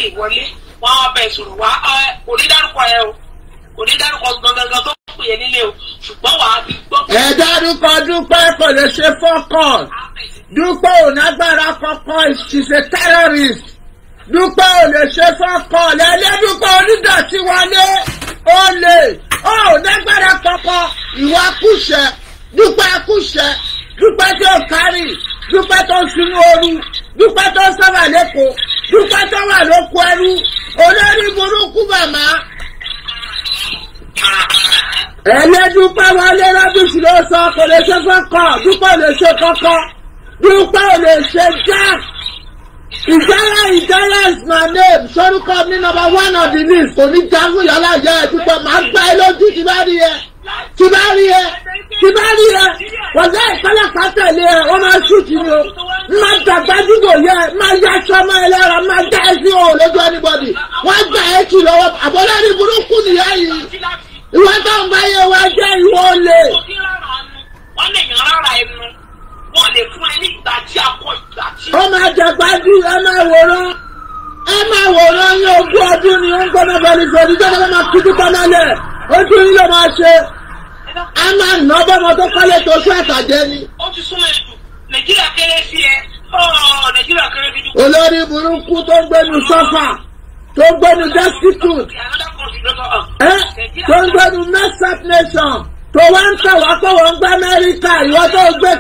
pè wọlé wọ́n á bẹ̀ sọ̀rọ̀ wá kò ní dárúkọ ẹ o kò ní dárúkọ gangan tó pè é nílé o ṣùgbọ́n wàá fi gbọ́. ẹ dárúkọ Dúpẹ́ kò lè ṣe fọ́kàn. Dúpẹ́ ò nágbára kankan, she's a terrorist. Dúpẹ́ ò lè ṣe fọ́kàn lẹ́lẹ́ Dúpẹ́ onídọ̀tí wọlé ó lè ó nágbára kankan ìwà kùṣẹ́ Dúpẹ́ kùṣẹ́ Dúpẹ́ tó kárì Dúpẹ́ tó sínú ooru Dúpẹ́ tó sábà lẹ́kọ̀ọ́ Dúpẹ́ tó wà lóko ẹrú olórí burúkú màmá. Ẹlẹ́dúpẹ́ wọlé lọ́dún sí ló sọ kò lè ṣe fọ́kàn Dúpẹ́ ò lè ṣe kankan Dúpẹ́ ò lè ṣe jack. Ìjáyà is my name. Sorúkọ mi number 1 on the list. Kò ní jágún yàrá ìyá ẹ̀ Dúpẹ́ máa gbá ẹ lójú tí bá rí ẹ. Tí bá rí ẹ. Wọ́n jẹ́ ìpínlẹ̀ pátẹ̀lé ẹ, wọ́n máa ṣùtì ni o. Máa dàgbà dúgbò yẹ, máa yá aṣọ ọmọ ẹ lára, máa dá ẹ sí òun lójú anybody. Wọ́n gbà ẹ kì lọ́wọ́. Àbọ̀lẹ́rì burúkú nìyá yìí. Ìwọ́n tó ń bá yẹ wá jẹ́ ìwọ olè. Wọ́n lè yàn rárá ẹnu. Wọ́n lè fún ẹ ní ìgbà tí a kọ ìgbà tí. Ó máa jàgbájú ẹ máa wòrán ní ogún ọdún ni ó ń gbọ́dọ̀ bẹ̀rẹ̀ ìṣòdì tó lọ́wọ́ máa kíkú pọ́nálẹ̀ ojú yín ló máa ṣe. A máa nà bọ́mọ tó kọ́lé tó ṣú àtàjẹ́ ni. Ó ti súnmọ́ ẹ̀dùn Nàìjíríà kéré sí ẹ Nàìjíríà kéré bí dùn. Olórí burúkú tó ń gbénu sọ́fà tó ń gbénu destitute tó ń gbénu messed up nation. Tó wá ń tẹ̀ wá pé wọ́n ń gbé Amẹ́ríkà ìwọ́n tó gbé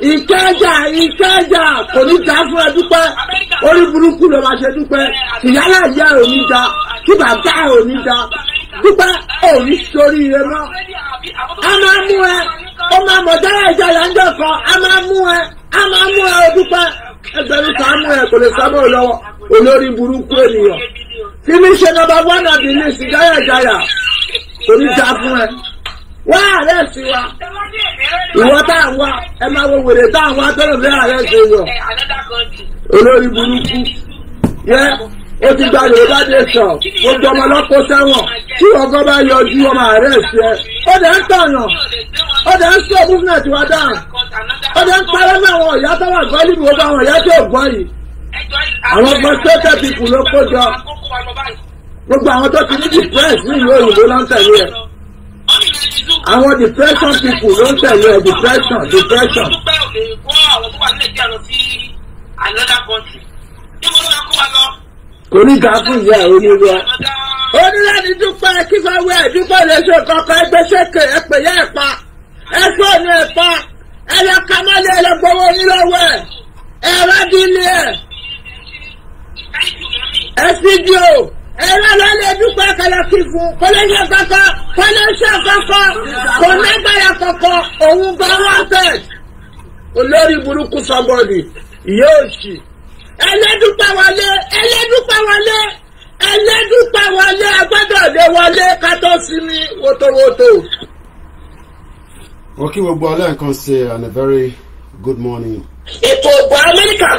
Ìkẹjà kò ní já fún ẹ Dúpẹ́ orí burúkú ló máa ṣe Dúpẹ́ ìyálà ìyá ò ní já kí bàbá ò ní já Dúpẹ́ ò ní sórí ire mọ́. A máa mú ẹ ó máa mọ̀ dára ìjà ìyànjọ́ kan a máa mú ẹ o Dúpẹ́ ẹgbẹ̀rún kan mú ẹ kò lè sábọ̀ lọ́wọ́ olórí burúkú ènìyàn tí mi ṣe number 1 of the list ìjáyà kò ní já fún ẹ. Wá ààrẹ sí wa ìwọ tá à ń wá ẹ máa wo wèrè tá à ń wá tọ́lọ̀ bí ààrẹ ṣe yọ olórí burúkú yẹ ó ti gba Yorùbá nation gbogbo ọmọ lọ́kọ́ sẹ́wọ̀n tí ọgọ́ bá yọjú ọmọ ààrẹ sí ẹ ó dẹ̀ ń tọ̀yàn ó dẹ̀ ń sọ movement wa dáhùn ó dẹ̀ ń parẹ́ mọ́ àwọn ìyá tó wà gbọ́ níbi gbogbo àwọn ìyá tó gbọ́ yìí àwọn frustrated people ló kó jọ gbogbo àwọn tó ti ní depressed ní ìlú òyìnbó ló ń tẹ̀lé ẹ. Àwọn depression people ló ń tẹ̀lé ẹ̀ depression. Dúpẹ́ ò lè kó àwọn tó wà ní Nàìjíríà lọ sí another country. Níbo ló máa kó wa lọ? Kò ní ga fún ìyá oníwà. Onílànì Dúpẹ́ kí fẹ́ wẹ̀ Dúpẹ́ lè ṣe kankan ẹgbẹ́ ṣèkè ẹ̀pẹ̀ yá ẹ̀pa. Ẹ̀fọ́ ni ẹ̀pa. Ẹ̀yà kamálẹ̀ ẹlẹ́gbọ̀wọ́ yín lọ́wọ́ ẹ̀. Ẹ̀rọ dílé ẹ̀. Fídíò. Ẹ̀rọ lọ́lẹ̀ Dúpẹ́ kẹlẹ́ kí fún. Kò lè ṣe kankan. Kò lè ṣe kankan. Kò lẹ́gbẹ̀rẹ̀ kankan. Òun gan wanted. Olórí burúkú somebody. Yóò ṣì. Ẹlẹ́dúpẹ́ wọlé. Agbádọ̀ lé wọlé ká tó sinmi wótòwótò. Okay, we'll and a very good morning. Ètò ìbò Amẹ́ríkà.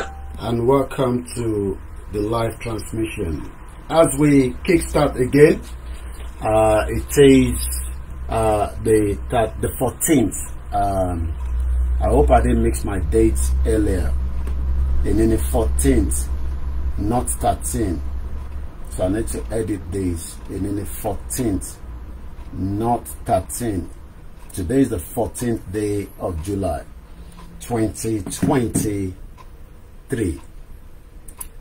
And welcome to the live transmission. As we kickstart again, it is the 14th. I hope I didn't mix my dates earlier. And then the 14th, not 13. So I need to edit this. And then the 14th, not 13. Today is the 14th day of July, 2023.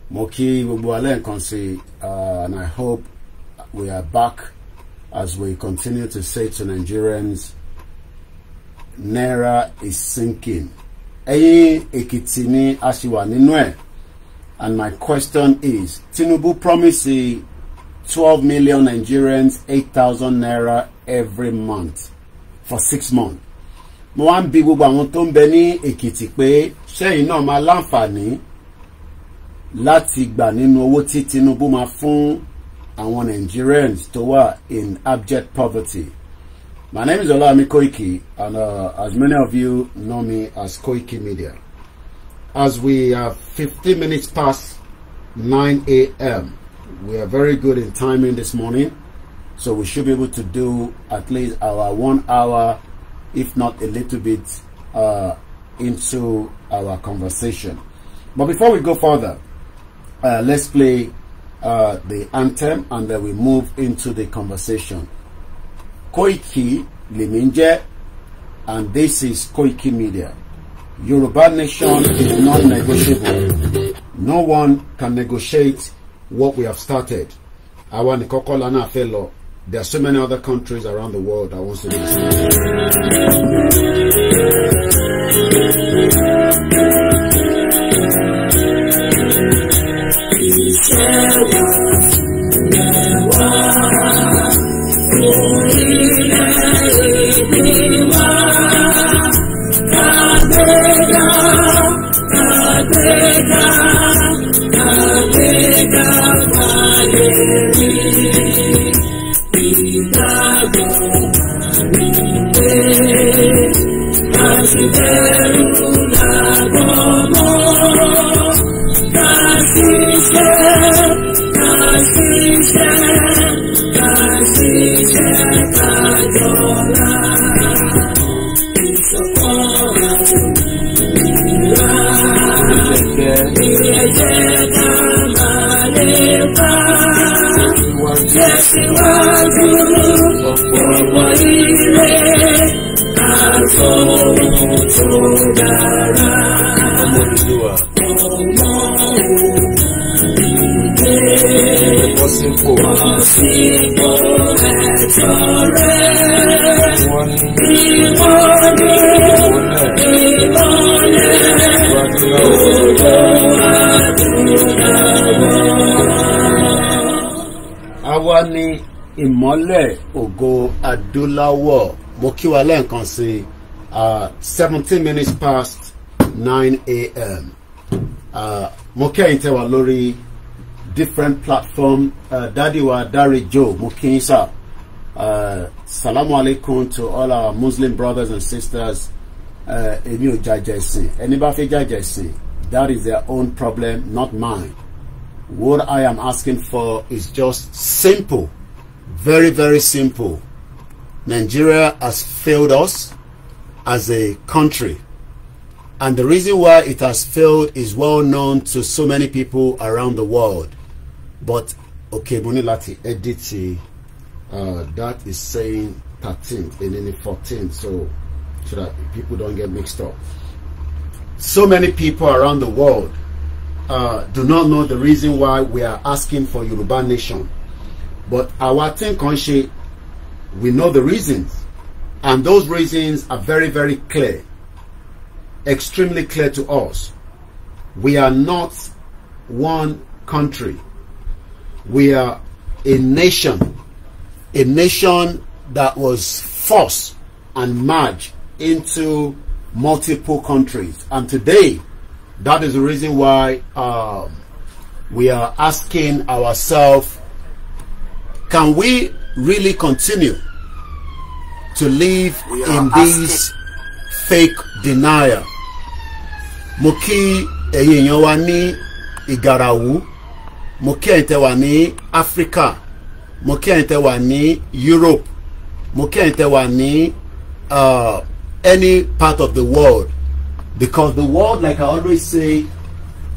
Moki and I hope we are back as we continue to say to Nigerians, Naira is sinking. EKITI ni asiwa ninue. And my question is, TINUBU promised 12 million Nigerians 8,000 Naira every month for 6 months. Mo wá ń bi gbogbo àwọn tó ń bẹ ní Èkìtì pé ṣẹ́yìn náà máa láǹfààní láti gbà nínú owó tí TINUBU máa fún àwọn Nigerians tó wà in abject poverty. My name is Olami Koiki, and as many of you know me as Koiki Media. As we are 15 minutes past 9 a.m., we are very good in timing this morning, so we should be able to do at least our 1 hour, if not a little bit, into our conversation. But before we go further, let's play the anthem, and then we move into the conversation. Koiki Liminje, and this is Koiki Media. Yoruba nation is non-negotiable. No one can negotiate what we have started. Our Nikokolana fellow. There are so many other countries around the world that want to àwa ni ìmọ́lẹ̀ ògo adúláwọ̀. Mo kí wa lẹ́ẹ̀kan sí 17 minutes past 9 a.m. Mo kí ẹ̀yin tẹ́ wà lórí different platform. Daddy wa Dari Joe, mo kí yín sir. Salamu alaikum to all our Muslim brothers and sisters. Èmi ò jàjà ẹ̀sìn. Ẹni bá fẹ́ jàjà ẹ̀sìn, that is their own problem, not mine. What I am asking for is just simple, very, very simple. Nigeria has failed us as a country. And the reason why it has failed is well known to so many people around the world. But, okay, Bonilati edit, that is saying 13th and then 14th, so that people don't get mixed up. So many people around the world do not know the reason why we are asking for Yoruba nation. But our thing, Konshi, we know the reasons. And those reasons are very, very clear. Extremely clear to us. We are not one country. We are a nation. A nation that was forced and merged into multiple countries. And today, that is the reason why we are asking ourselves, can we really continue to live in this fake denial? Mo kí ẹ̀yin èèyàn wa ní Ìgàràwú, mo kí ẹ̀yin tẹ́ wà ní Africa, mo kí ẹ̀yin tẹ́ wà ní Europe, mo kí ẹ̀yin tẹ́ wà ní any part of the world, because the world, like I always say,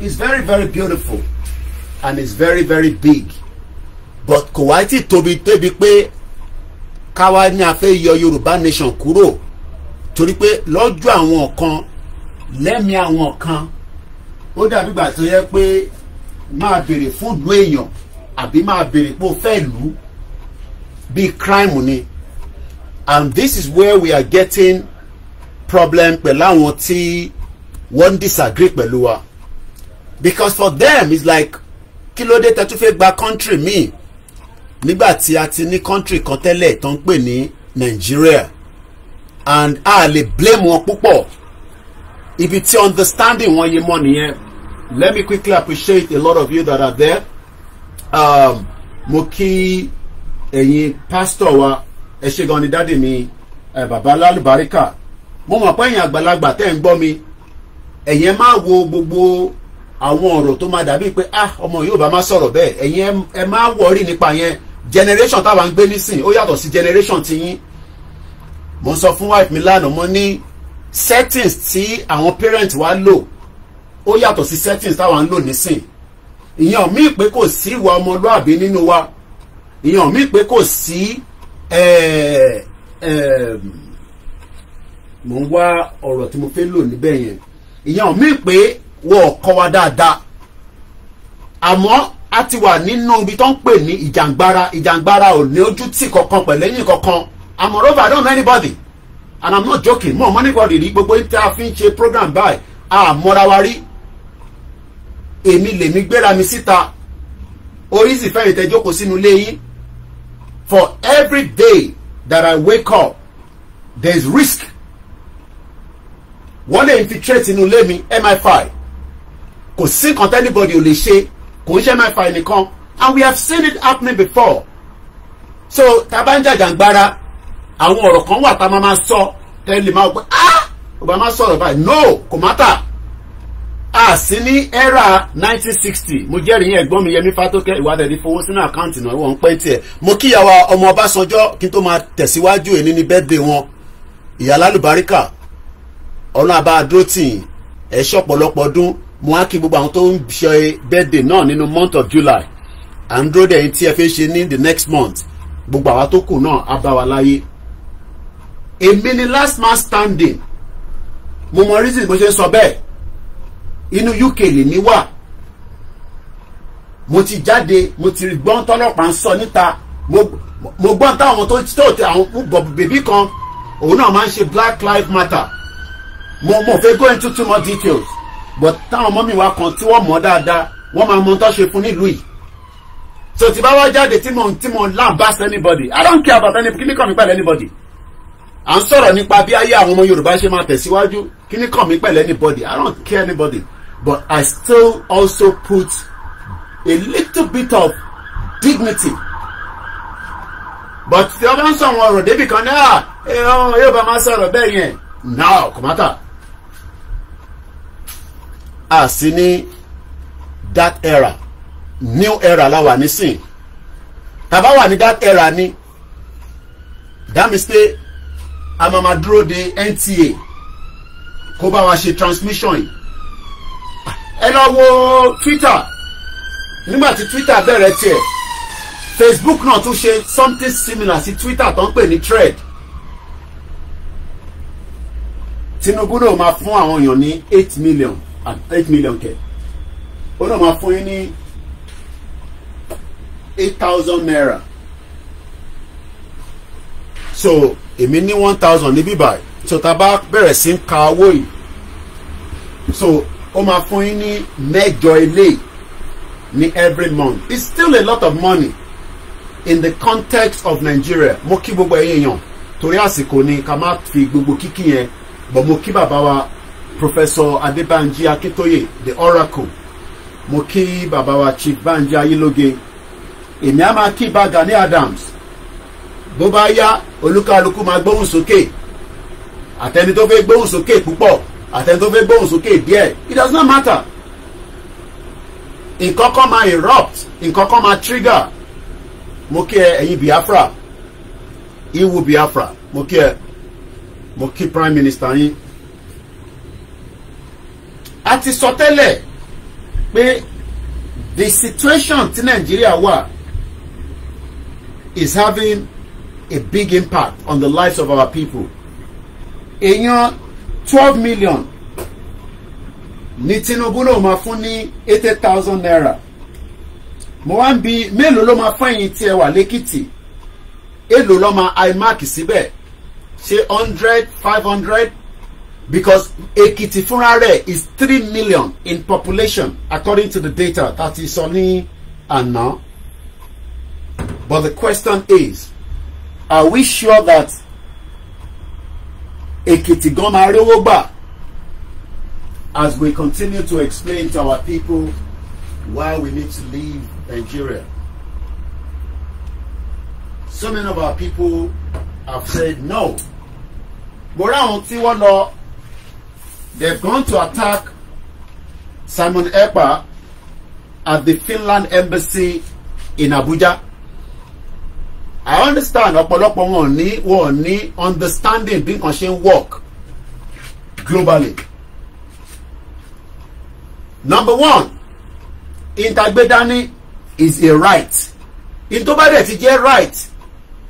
is very, very beautiful and is very, very big. But kò wá tí tóbi pé káwa ní a fẹ́ yọ Yorùbá nation kúrò, torí pé lọ́jọ́ àwọn kan lẹ́mìí àwọn kan ó dàbí ìgbà tó yẹ pé máa béèrè fún ìlú èèyàn àbí máa béèrè pé ó fẹ́ lù ú bí crime ni. And this is where we are getting problem pẹ̀lú àwọn tí wọ́n disagree pẹ̀lú wa, because for them it's like kí ló dé tẹ́ tún fẹ́ gba country míì nígbà tí a ti ní country kan tẹ́lẹ̀ tó ń pè ní Nigeria, and a lè blame wọn púpọ̀ ibi tí understanding wọn yé mọ́ nìyẹn. Let me quickly appreciate a lot of you that are there. Mo kí ẹ̀yin pastor wa, ẹ ṣé gan ni dáàdì mi bàbá lálùbáríkà. Mo mọ̀ pé ẹ̀yin àgbàlagbà tẹ́ ń gbọ́ mi, ẹ̀yin máa wo gbogbo àwọn ọ̀rọ̀ tó máa dàbí pé ọmọ yóò bá máa sọ̀rọ̀ bẹ́ẹ̀, ẹ̀yin ẹ máa wọrí nípa yẹn. Generation táwa ń gbé nísìn ó yàtọ̀ sí generation tiyín. Mo ń sọ fún wife mi lánàá, mo ní settings tí àwọn parents wa lò ó yàtọ̀ sí settings táwa ń lò nísìn. ìyẹn míì pé kò sí ìwà ọmọlúàbí nínú wa, ìyẹn míì pé kò sí mo ń wá ọ̀rọ̀ tí mo fẹ́ lò níbẹ̀ yẹn, ìyẹn míì pé wọ́n kọ́ wa dáadáa, àmọ́ a ti wà nínú ibi tó ń pè ní ìjàngbara ò ní ojú tì kankan pẹ̀lú ẹ̀yìn kankan. Moreover, I don't know anybody and I'm not joking, mo mọ anybody rí, gbogbo tí a fi ń ṣe program báyìí àmọ́ra wa rí. Èmi lèmi gbéra mi síta, orí sì fẹ́rẹ̀ tẹ́ jókòó sínú ilé yín. For every day that I wake up, there is risk. Wọ́n lè infiltrate inú ilé mi, MI5. Kò sí nǹkan tí anybody ò lè ṣe, kò ń ṣe MI5 nìkan. And we have seen it happening before. So tá bá ń jàjàngbara, àwọn ọ̀rọ̀ kan wà tá máa sọ tẹ́lẹ̀ máa gbé ọba máa sọ̀rọ̀ báyìí. No, kò mátà. Sí ní era 1960 mo jẹ́rìí yẹn ẹ̀gbọ́n mi Yẹmí Fátókẹ́ ìwádìí ní fowó sínú àkáǹtì náà wọ́n ń pẹ́ tiẹ̀. Mo kíyàwó ọmọ Ọbásanjọ́ kí n tó máa tẹ̀síwájú èní ní birthday wọn, ìyá lálùbáríkà ọ̀nà àbá àdúrótì ẹ̀ṣọ́ ọ̀pọ̀lọpọ̀ ọdún. Mo á kí gbogbo àwọn tó ń ṣe birthday náà nínú month of July, à ń dúró dẹ̀yìn tí ẹ fẹ́ ṣe ní the next month. Gbogbo àwa tó kù náà á bá wa láyé. Èmi ni last man standing. Mo mọ reason bó ṣe sọ bẹ́ẹ̀. Inú UK lèmi wà, mo ti jáde, mo ti gbọ́n tọ́lọ́pàá ń sọ níta, mo gbọ́n táwọn tó àwọn bèbí kan òun náà máa ń ṣe Black Lives Matter. Mo fẹ́ go into too much details, but táwọn ọmọ mi wá kan tí wọ́n mọ̀ dáadáa wọ́n máa mọ tó ṣe fún nílùú yìí. So tí bá wá jáde tí mo lambast anybody, I don't care about anybody, kí ni kàn mí pẹ̀lú anybody. À ń sọ̀rọ̀ nípa bí ayé àwọn ọmọ Yorùbá ṣe máa tẹ̀síwájú, kí ni kàn mí pẹ̀lú anybody, I don't care anybody. But I still also put a little bit of dignity. But tí ọba ń sọ àwọn ọ̀rọ̀ débì kan náà yóò bá máa sọ̀rọ̀ bẹ́ẹ̀ yẹn, no, kò mátà. Sí ní that era, new era la wà nísìn. Tàbá wà ní that era ni, that means pé a máa dúró de NTA kó bá wa ṣe transmission yìí. Ẹ lọ wo Twitter, nígbà tí Twitter bẹ̀rẹ̀ tiẹ̀, Facebook náà tún ṣe something similar sí Twitter tó ń pè ní thread. Tinubu náà máa fún àwọn èèyàn ní 8 million kẹ̀. Ó náà máa fún yín ní 8,000 naira. So èmi ní 1,000 ní bíbáyìí. So tá a bá bẹ̀rẹ̀ sí ń ka owó yìí, so ó máa fún yín ní 8 ilé ní every month. It's still a lot of money in the context of Nigeria. Mo kí gbogbo ẹ̀yin èèyàn torí àsìkò ni ká má fi gbogbo kíkí yẹn, but mo kí bàbá wa Professor Adébánjí Akíntóyè, the Oracle. Mo kí bàbá wa Chief Bánjí Ayélóge. Èmi á máa kí bá Gani Adams. Bó bá yá olúkálukú máa gbóhùn sókè. Àtẹni tó fẹ́ gbóhùn sókè púpọ̀, àtẹni tó fẹ́ gbóhùn sókè díẹ̀, it does not matter. Nǹkan kan máa erupt, nǹkan kan máa trigger. Mo kí ẹ̀yin Biafra, Iwu Biafra, mo kí Prime Minister yín. A ti sọ tẹ́lẹ̀ pé the situation tí Nigeria wà is having a big impact on the lives of our people. Èèyàn 12 million ní Tinubu ló máa fún ní 80,000 naira. Mo wá ń bi mélòó ló máa fún ẹ̀yin tí ẹ wà lẹ́kìtì, èlò ló máa iMac síbẹ̀, ṣe 100, 500, because Ekiti fúnra rẹ̀ is 3 million in population according to the data that is on ní àná. But the question is, are we sure that Ekiti gan máa rówó gbà? As we continue to explain to our people why we need to leave Nigeria. So many of our people have said no. Bora àwọn tí wọ́n lọ, they've gone to attack Simon Ekpa at the Finland embassy in Abuja. I understand ọ̀pọ̀lọpọ̀ wọn ní understanding bí nǹkan ṣe ń work globally. Number one, Intagbedani is a right. In tó bá dẹ̀ ti jẹ́ right,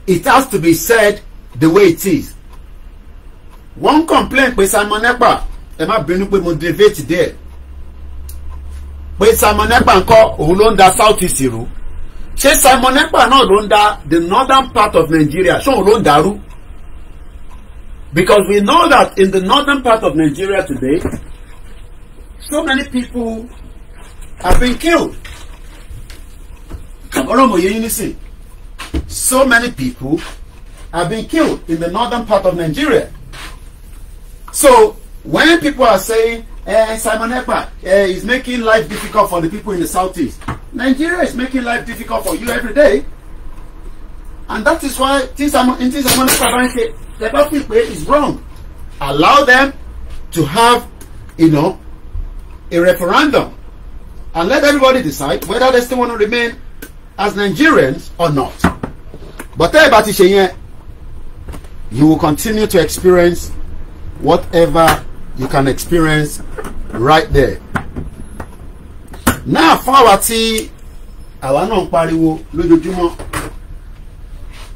it has to be said the way it is. One complaint pé Simon Ekpa, ẹ má bínú pé mo deviate there. Pé Simon Ekpa ńkọ́ òun ló ń da South East rú. Ṣé Simon Ekpa náà ló ń da the northern part of Nigeria? Ṣé òun ló ń dàrú? Because we know that in the northern part of Nigeria today, so many people have been killed. So many people have been killed in the northern part of Nigeria. So when people are saying Simon Ekpa is making life difficult for the people in the southeast, Nigeria is making life difficult for you every day. And that is why Simon Ekpa is wrong. Allow them to have, a referendum and let everybody decide whether they still want to remain as Nigerians or not. But you will continue to experience whatever you can experience right there. Now, for our tea, our non pariwo lójoojúmọ́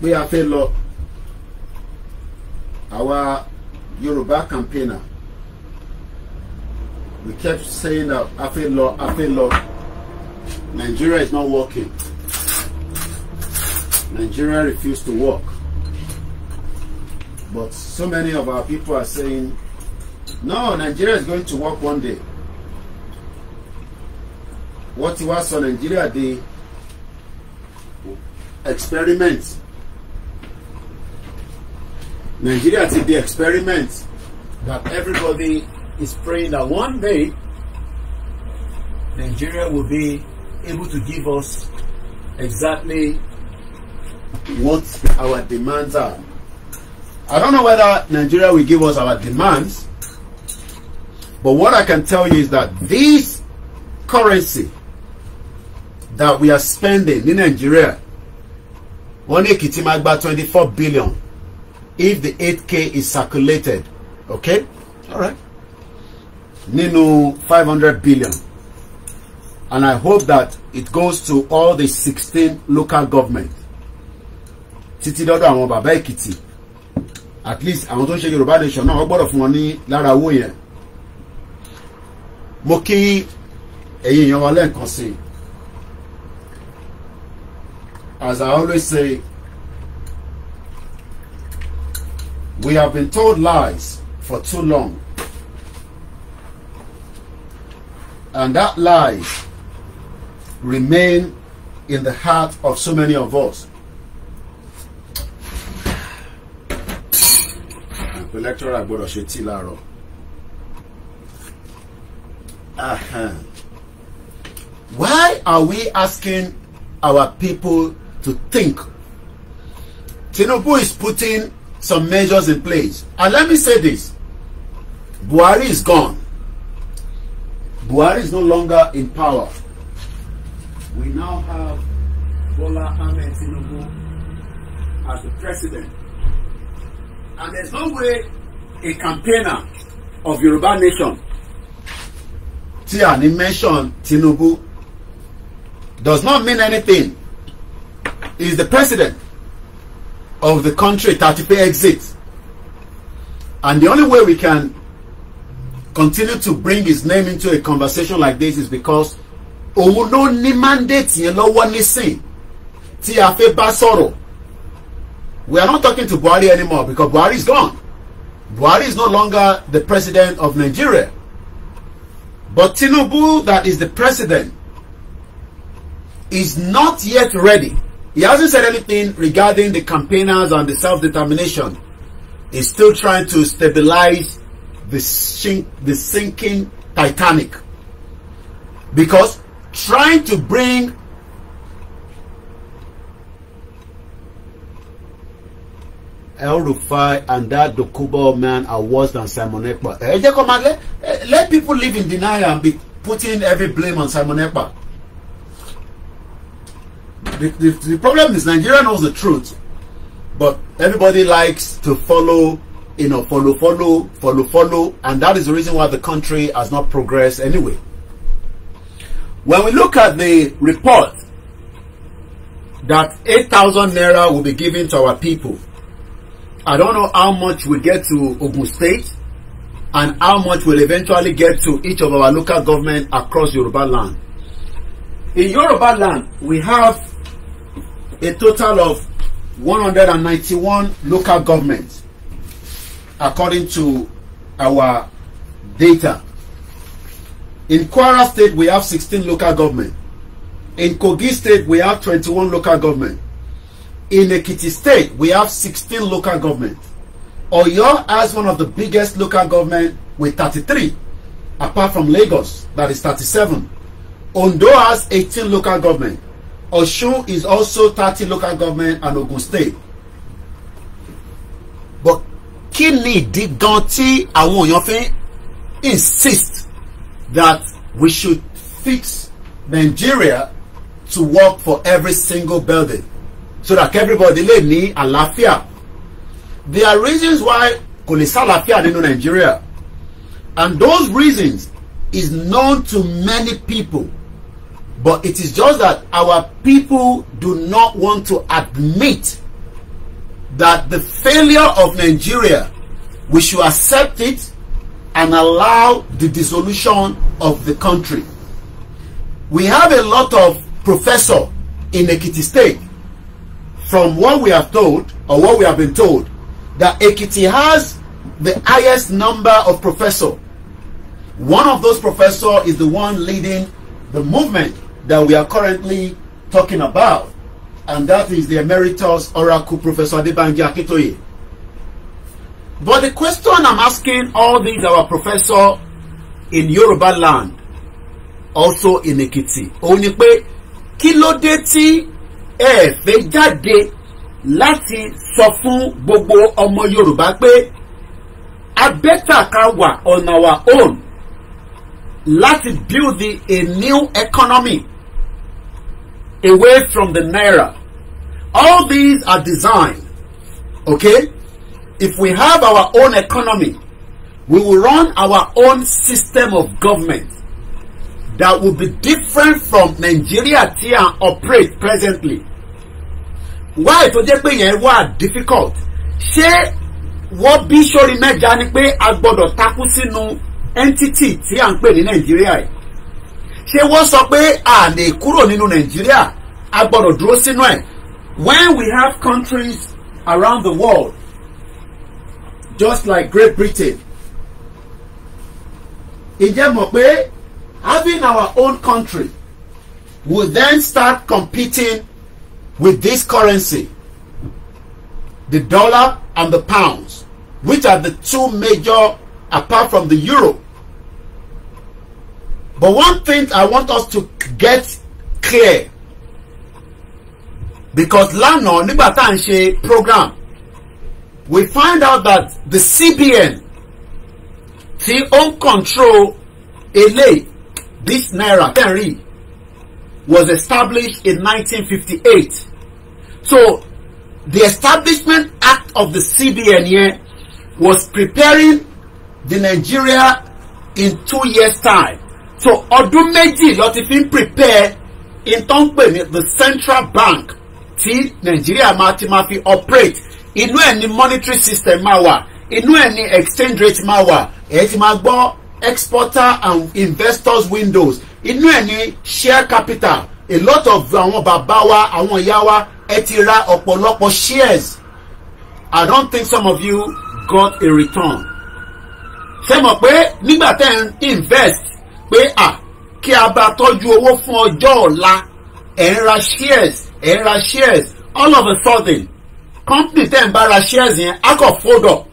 we have fellow our Yoruba campaigner. We kept saying that I feel law, Nigeria is not working. Nigeria refused to work. But so many of our people are saying, no, Nigeria is going to work one day. What was on Nigeria, the experiment. Nigeria did the experiment that everybody is praying that one day Nigeria will be able to give us exactly what our demands are. I don't know whether Nigeria will give us our demands, but what I can tell you is that this currency that we are spending in Nigeria, one EKITI might buy 24 billion if the 8K is circulated. Okay? All right. Nino 500 billion. And I hope that it goes to all the 16 local government. Títí dọ́dọ̀ àwọn bàbá Èkìtì. At least àwọn tó ń ṣe Yorùbá nation náà wọ́n gbọ́dọ̀ fún wọn ní lára owó yẹn. Mo kí ẹ̀yin èèyàn wa lẹ́ẹ̀kan sí. As I always say, we have been told lies for too long. And that lies remain in the heart of so many of us. The lecturer why are we asking our people to think? TINUBU is putting some measures in place. And let me say this. Buhari is gone. Buhari is no longer in power. We now have Bola Ahmed TINUBU as the president. And there's no way a campaigner of Yoruba nation, Tiani mentioned TINUBU, does not mean anything. He is the president of the country, 30 exit. And the only way we can continue to bring his name into a conversation like this is because òun ló ní mandate yẹn lọ́wọ́ nísìn tí a fẹ́ bá sọ̀rọ̀. We are not talking to Buhari anymore because Buhari is gone. Buhari is no longer the president of Nigeria. But TINUBU, that is the president, is not yet ready. He hasn't said anything regarding the campaigners and the self-determination. He's still trying to stabilize the sinking Titanic. Because trying to bring El Rufai and that Dokubo man are worse than Simon Ekpa. Let people live in denial and be putting every blame on Simon Ekpa. The problem is Nigeria knows the truth, but everybody likes to follow, follow, and that is the reason why the country has not progressed anyway. When we look at the report that 8,000 naira will be given to our people, I don't know how much we get to Ogun State and how much will eventually get to each of our local government across Yoruba land. In Yoruba land, we have a total of 191 local governments according to our data. In Kwara State, we have 16 local government. In Kogi State, we have 21 local government. In EKITI State, we have 16 local government. Oyo has one of the biggest local government with 33, apart from Lagos, that is 37. Ondo has 18 local government. Osun is also 30 local government, and Ogun State. But kí ni ìdí gan tí àwọn èèyàn fi insist that we should fix Nigeria to work for every single building so that everybody lè ní àlàáfíà? There are reasons why kò lè sí àlàáfíà nínú Nigeria, and those reasons is known to many people, but it is just that our people do not want to admit that the failure of Nigeria, we should accept it and allow the dissolution of the country. We have a lot of professors in Ekiti State. From what we have told, or what we have been told, that Ekiti has the highest number of professors. One of those professors is the one leading the movement that we are currently talking about, and that is the Emeritus Oracle Professor Adebanji Akintoye. But the question I'm asking all these our professors in Yoruba land, also in Ekiti, ó ní pé kí ló dé tí ẹ fẹ́ jáde láti sọ fún gbogbo ọmọ Yorùbá pé a better ká wà on our own láti build a new economy away from the Naira. All these are designed, okay? If we have our own economy, we will run our own system of government that will be different from Nigeria tí à ń operate presently. Why tó jẹ́ pé yẹn wà difficult? Ṣé wọ́n bí sórí mẹ́ja ni pé a gbọ́dọ̀ takú sínú entity tí à ń pè ní Nigeria yìí? Ṣé wọ́n sọ pé a lè kúrò nínú Nigeria, a gbọ́dọ̀ dúró sínú ẹ̀? When we have countries around the world, just like Great Britain, ǹjẹ́ mọ̀ pé having our own country will then start competing with this currency, the dollar and the pounds, which are the two major apart from the euro. But one thing I want us to get clear, because lánàá nígbà tá à ń ṣe program, we find out that the CBN tí ó ń control this Naira was established in 1958. So the Establishment Act of the CBN here was preparing the Nigeria in 2 years' time. So ọdún méjì ló ti fi prepare in tó ń pè ní the central bank tí Nigeria máa fi operate. Inú ẹ̀ ni monetary system máa wà, inú ẹ̀ ni exchange rate máa wà, ẹ̀ ti máa gbọ́ exporter and investors windows, inú ẹ̀ ni share capital. A lot of àwọn bàbá wa, àwọn ìyá wa, ẹ ti ra ọ̀pọ̀lọpọ̀ shares. I don't think some of you got a return. Ṣé mọ̀ pé nígbà tẹ́ ń invest pé kí a bá tọ́jú owó fún ọjọ́ ọ̀la, ẹ̀ ń ra shares, all of a sudden company tẹ́ ń bá ra shares yẹn á kọ̀ fold up.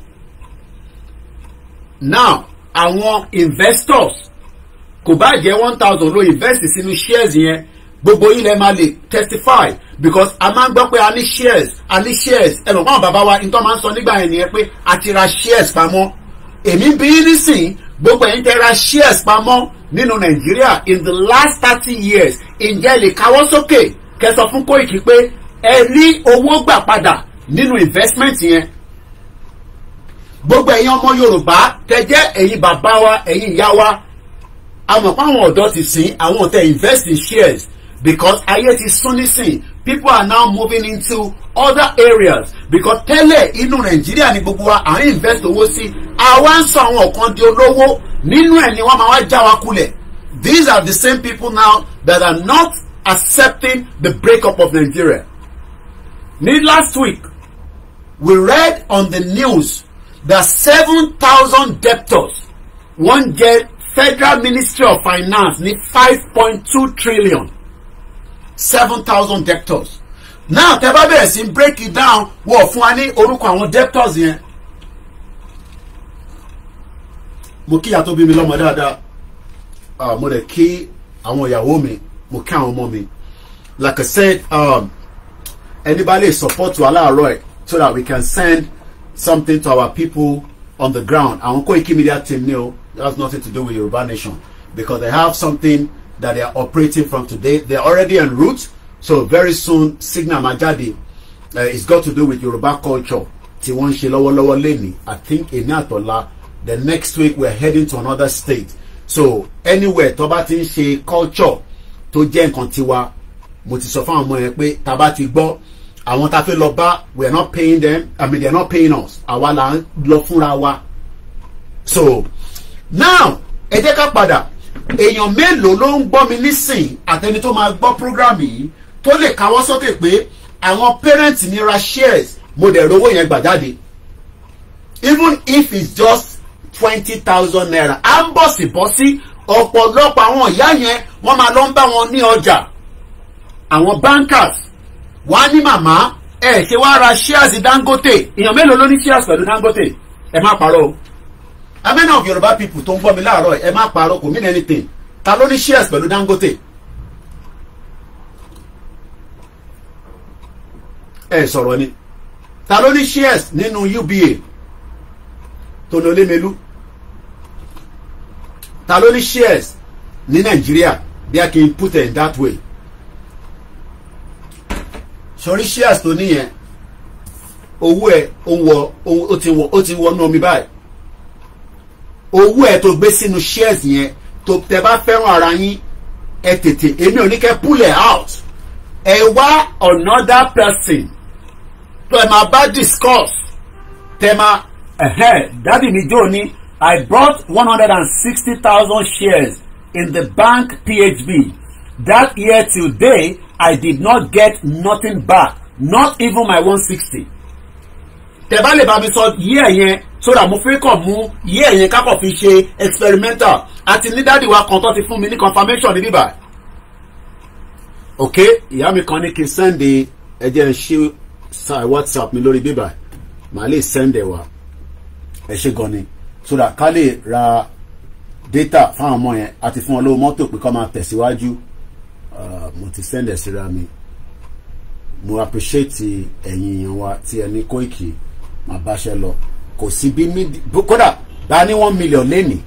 Now àwọn investors kò bá jẹ́ 1,000 ló invest sínú shares yẹn, gbogbo ilẹ̀ máa lè testify, because a máa ń gbọ́ pé a ní shares ẹnu kan bàbá wa nítorí máa ń sọ nígbà yẹn nìyẹn pé a ti ra shares pamọ́. Èmi bí nísìn gbogbo ẹ̀yin tẹ́ ra shares pamọ́ nínú Nàìjíríà in the last 30 years, ǹjẹ́ lè káwọ́ sókè kẹ́ sọ fún Kóìkì pé ẹ rí owó gbà padà nínú investment yẹn? Gbogbo ẹ̀yin ọmọ Yorùbá tẹ́ jẹ́ ẹ̀yin bàbá wa, ẹ̀yin ìyá wa, àmọ́ páwọn ọ̀dọ́ ti sìn àwọn tẹ invest in shares because ayé ti sún nísìn people are now moving into other areas because tẹ́lẹ̀ inú Nàìjíríà ni gbogbo wa à ń invest owó sí àwa ń sọ àwọn kan di olówó nínú ẹ̀ ni wọ́n máa wá já wa kulẹ̀. These are the same people now that are not accepting the breakup of Nigeria. Last week we read on the news that 7,000 debtors wọ́n jẹ Federal Ministry of Finance ní 5.2 trillion. 7,000 debtors. Now tẹ́ bá bẹ̀rẹ̀ sí break it down wọ́n fún wa ní orúkọ àwọn debtors yẹn. Mo kí ìyá tó bí mi lọ́mọ dáadáa. Mo dẹ̀ kí àwọn ìyàwó mi, mo kí àwọn ọmọ mi. Like I said, anybody support wa láàárọ̀ ẹ̀ so that we can send something to our people on the ground. Àwọn Koiki Media team ni o, it has nothing to do with Yoruba Nation because they have something that they are operating from today. They are already en route, so very soon signal majadi it's got to do with Yoruba culture. Tí wọ́n ṣe lọ́wọ́lọ́wọ́ lẹ́ni, I think in Atola, the next week we're heading to another state. So anywhere tó bá ti ń ṣe culture tó jẹ́ nǹkan tiwa, mo ti sọ fún àwọn ọmọ yẹn pé tá bá ti gbọ́ àwọn tá fẹ́ lọ bá, we are not paying them, I mean they are not paying us. Àwa là ń lọ fúnra wa. So now ẹ jẹ́ ká padà. Èèyàn mélòó ló ń gbọ́ mi nísìn àtẹni tó máa gbọ́ program yìí tó lè káwọ́ sókè pé àwọn parents mi ra shares mo dẹ̀ rówó yẹn gbà jáde. Even if it's just 20,000 naira. À ń bọ̀sibọ́sí ọ̀pọ̀lọpọ̀ àwọn ìyá yẹn wọ́n máa lọ ń bá wọn ní ọjà. Àwọn bankers wọ́n á ní màmá ẹ̀ ṣe wá ra shares Dangote. Èèyàn mélòó ló ní shares pẹ̀lú Dangote? Ẹ má parọ́ o. How many of Yoruba people tó ń gbọ́ mi láàárọ̀ ẹ má parọ́ kò mean anything. Ta ló ní shares pẹ̀lú Dangote? Ẹ sọ̀rọ̀ ni. Ta ló ní shares nínú UBA? Tony Olemelu. Ta ló ní shares ní Nàìjíríà? Bí a kì í put it in that way. Sọ̀rí shares tó níyẹn owó ẹ̀ ó ti wọnú omi báyìí. Owó ẹ̀ tó gbé sínú shares yẹn tó tẹ́ bá fẹ́ràn ara yín ẹ tètè èmi ò ní kẹ́ pull it out. Ẹ wá another person tó ẹ máa bá discuss tẹ́ máa Daddy mi Joe ni I bought 160,000 shares in the bank PHB. That year till day I did not get nothing back, not even my 160. Tẹ́ bá lè bá mi sọ year yẹn so that mo fẹ́ kàn mú year yẹn kákọ̀ fi ṣe experimental àti ní dáàdì wa kan tó ti fún mi ní confirmation ní bíbá. Ok, ìyá mi kan ní kí n send ẹjẹ́ ṣe WhatsApp mi lórí bíbá màá lè send ẹ̀ wá ẹ ṣe gan ni so that ká lè ra data fáwọn ọmọ yẹn àti fún wọn lówó mọ́tò pé kó máa tẹ̀síwájú. Mo ti send ẹ̀ síra mi. Mo appreciate ẹ̀yin èèyàn wa tí ẹni Koiki máa báṣẹ́ lọ kò sí bí kódà bá ní 1 million lẹ́nìí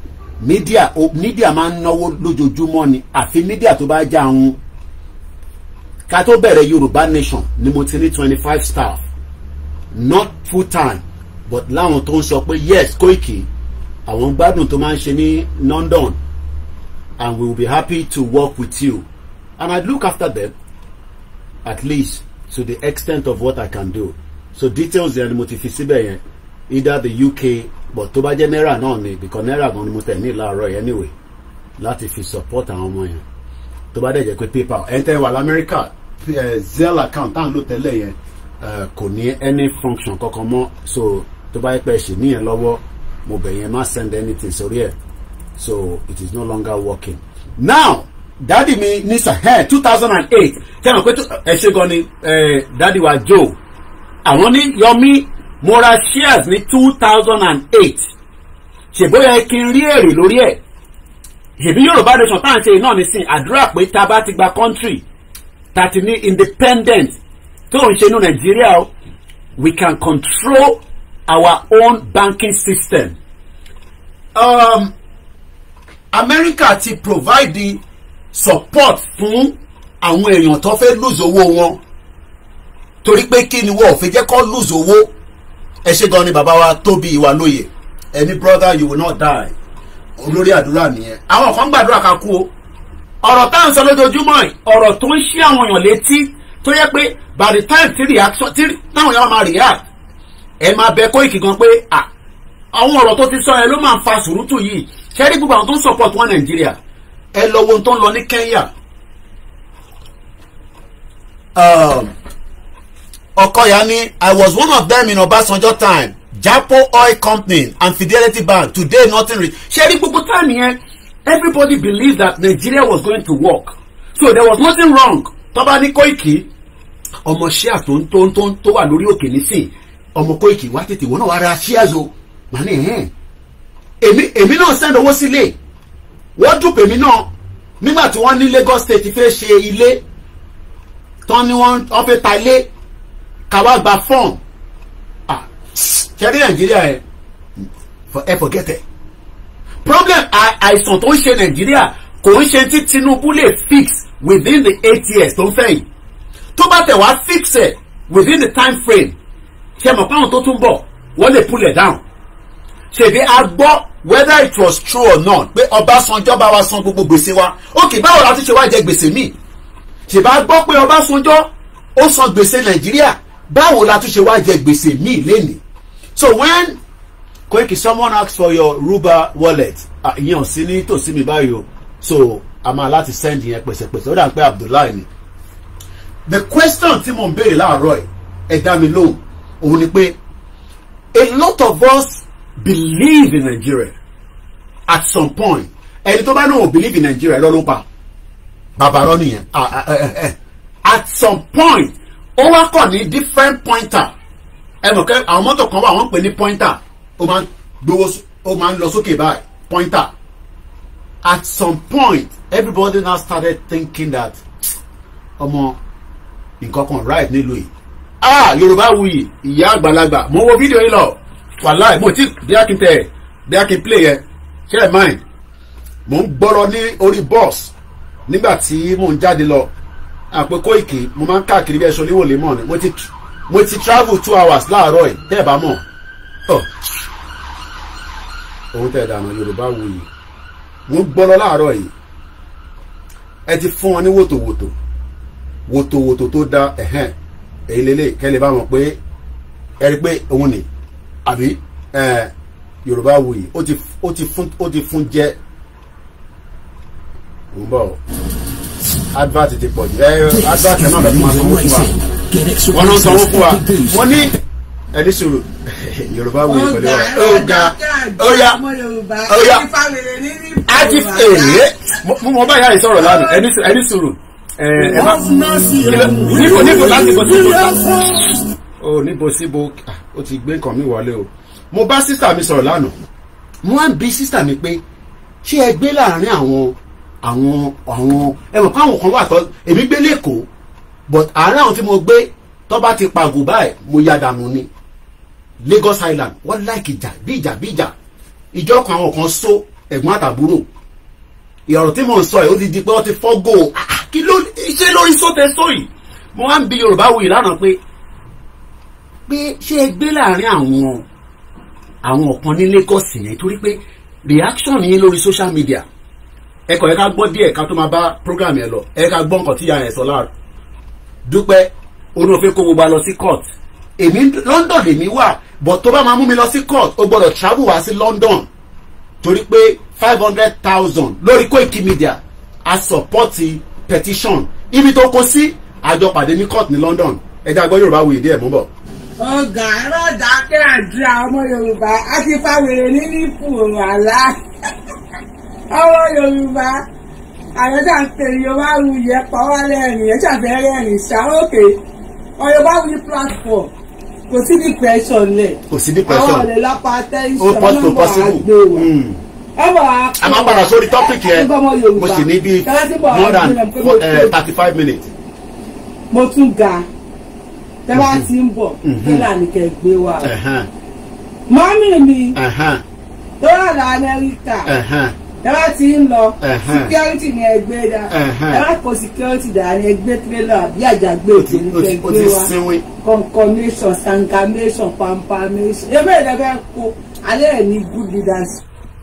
mídíà máa ń náwó lójoojúmọ́ ni àfi mídíà tó bá já ń ká tó bẹ̀rẹ̀ Yoruba Nation ni mo ti ní 25 staff not full time but láwọn tó ń sọ pé yes Koiki àwọn gbádùn tó máa ń ṣe ní London and we will be happy to work with you and I look after them at least to the extent of what I can do. So details yẹn ni mo ti fi síbẹ̀ yẹn either the UK but tó bá jẹ́ Naira náà ni because Naira gan ni mo tẹ̀ ní láàárọ̀ yẹn anyway láti fi support àwọn ọmọ yẹn tó bá dẹ̀ jẹ́ pé PayPal ẹ̀ ń tẹ́ wà l'Amẹ́ríkà Zelle account tá à ń lò tẹ́lẹ̀ yẹn kò ní any function kankan mọ́ so tó bá yẹ pé ṣì níyẹn lọ́wọ́ mo bẹ̀ yẹn má send anything sórí ẹ̀ so it is no longer working. Now dádì mi ní 2008 tẹ́wọ̀n pé ẹ ṣe gan ni dádì wa Joe àwọn ní Yomi mo ra shares ní 2008 ṣèbóyá kí n rí èrè lórí ẹ̀ ṣèbí Yorùbá Nation tá à ń ṣe náà nísìn àdúrà pé tá a bá ti gba country tá a ti ní independent tó ń ṣe ní Nàìjíríà we can control our own banking system. America ti provide the support fún àwọn èèyàn tó fẹ́ lose owó wọn torí pé kí ni wọ́n ò fi jẹ́ kó lose owó ẹ ṣe gan ni bàbá wa Tóbi ìwà lóye any brother you will not die olórí àdúrà nìyẹn àwọn kan gbàdúrà ká kú o ọ̀rọ̀ tá à ń sọ lójoojúmọ́ yìí ọ̀rọ̀ tó ń ṣí àwọn èèyàn létí tó yẹ pé by the time tí reaction tí táwọn èèyàn máa react ẹ máa bẹ Koiki gan pé àwọn ọ̀rọ̀ tó ti sọ ẹ ló máa ń fa sùúrùtù yìí ṣẹ́rí gbogbo àwọn tó ń support wọn Nàìjíríà ẹ lọ wo ohun tó ń lọ ní Kenya Okoya ni I was one of them in Obasanjo time Japo Oil Company and Fidelity Bank today nothing ṣẹ́rí gbogbo time yẹn everybody believed that Nigeria was going to work so there was nothing wrong tọ́ba ní Koiki ọmọ ṣíà tó wà lórí òkè nísìn ọmọ Koiki wá tètè wọn náà wá ra ṣíà zo màá ní èmi náà send owó sílé wọ́n dùpè mí náà nígbà tí wọ́n ní Lagos State fẹ́ ṣe ilé tán ni wọ́n fẹ́ ta ilé káwá gba fọ́ọ̀mù ṣẹ́rí Nàìjíríà ẹ forget it problem àìsàn tó ń ṣe Nàìjíríà kò ń ṣe tí Tinubu lè fix within the 8 years tó ń fẹ́ yìí tó bá tẹ̀ wá fix it within the time frame ṣe mọ̀ páwọn tó tún bọ̀ wọ́n lè pull it down ṣèbí a gbọ́ whether it was true or not pé Ọbásanjọ́ bá wa san gbogbo gbèsè wa ok báwo la ti ṣe wá jẹ gbèsè míì ṣèbá a gbọ́ pé Ọbásanjọ́ ó san gbèsè Nàìjíríà báwo la tún ṣe wá jẹ gbèsè míì lénìí so when Koiki someone asks for your Yoruba wallet ìyẹn ò sí ní tòsí mi báyìí o so a máa láti send yẹn pẹ̀sẹ̀pẹ̀sẹ̀ ó dà pé Abdullahi ni the question tí mo ń béèrè láàárọ̀ ẹ̀ dá mi lóhùn òun ni pé a lot of us believe in Nigeria at some point ẹni tó bá náà ò believe in Nigeria lọ́lọ́ pa bàbá rọ nìyẹn at some point ó wá kọ̀ ní different pointer ẹ mọ̀ kẹ́ àwọn mọ́tò kan wà wọ́n pè ní pointer ó máa ń lọ sókè báyìí pointer at some point everybody now started thinking that ọmọ nǹkan kan right nílùú yìí Yorùbáwùyí ìyá àgbàlagbà mo wo fídíò yìí lọ wàláì mo ti bí a kì í tẹ bí a kì í play yẹ ṣe ẹ mind mo ń gbọ́rọ̀ ní orí bus nígbà tí mo ń jáde lọ àpè Koiki mo máa ń káàkiri bí ẹṣọ oníwò lè mọ̀ ni mo ti travel 2 hours láàárọ̀ yìí tẹ́ ẹ bá mọ̀ òun tẹ̀ dànù Yorùbáwùyí mo ń gbọ́rọ̀ láàárọ̀ yìí ẹ ti fún wọn ní wòtòwòtò tó dá èyí lélẹ̀ kẹ́lẹ̀ bá wọn pé ẹ rí pé òun ni àbí Yorùbáwùyí ó ti fún jẹ́ ń bọ̀ advert ti pọ̀ jù advert náà bẹ̀rẹ̀ máa sanwó fún wa wọ́n náà sanwó fún wa wọ́n ní ẹni sùúrù Yorùbáwùyí pẹ̀lú ọ̀gá àti mo bá yára ìsọ̀rọ̀ lánàá ẹni sùúrù níbo láti bọ́ síbo níbo síbo ó ti gbé nǹkan mi wọlé o mo bá sísà mi sọ̀rọ̀ lánàá mo wá ń bi sísà mi pé ṣé ẹ gbé láàrin àwọn ẹ mọ̀ pé àwọn kan wà tọ́ èmi gbé lẹ́kọ̀ọ́ but àárín àwọn tí mo gbé tó bá ti pàgò báyìí mo ya dànù ni Lagos Island wọ́n láìkì ìjà bí ìjà ìjọ kan àwọn kan so ẹ̀gbọ́n àtàbúrò ìyọ̀rọ̀ tí mò ń sọ ẹ̀ ó ti di pé wọ́n ti fọ́gò kí ló ṣe lórí sóte sóyì mo wá ń bi Yorùbáwùyí lánàá pé ṣé ẹ gbé láàrin àwọn ọ̀kan ní Lagos yẹn torí pé reaction yín lórí social media ẹ kọ̀ ẹ ká gbọ́ díẹ̀ ká tó máa bá program yẹn lọ ẹ ká gbọ́ nǹkan tí ìyá yẹn sọ láàrú Dúpẹ́ onófin kó gbogbo lọ sí court èmi London lèmi wà but tó bá máa mú mi lọ sí court ó gbọ́dọ̀ travel wá sí London torí pé 500,000 lórí Koiki Media a support petition ibi tó kó sí àjọ pàdé ní court ní London ẹja gbọ́ Yorùbáwùyí díẹ̀ mú bọ̀. ọ̀gá ẹ̀rọ̀dà kẹ́àdúrà ọmọ Yorùbá á ti fa wèrè ní nípò àlá ọmọ Yorùbá àyọ̀dà ń pè Yorùbáwùyí ẹ̀pọ̀ wá lẹ́rìn ẹ̀ ṣàfẹ́rẹ́ ẹ̀rìn ṣàrókè Yorùbáwùyí platform kò sí depression lẹ̀ àwọn ọ̀lẹ́ lápá tẹ́ńsán nọ́mbà àgbéwò a máa padà sórí topic yẹn mo sì ní bí more than 35 minutes. mo tún ga tẹ́ bá ti ń bọ̀ kílà ní kẹ́ gbé wa mọ́mí mi tó wà ní Amẹ́ríkà tẹ́ bá ti ń lọ security ní ẹgbẹ́ dá tẹ́ bá kó security dá ní ẹgbẹ́ trailer àbí àjàgbé òtún kẹ́ gbé wa confirmation sangamation pampamation ẹgbẹ́ ìdẹ́gbẹ́ kó alẹ́ ní good leaders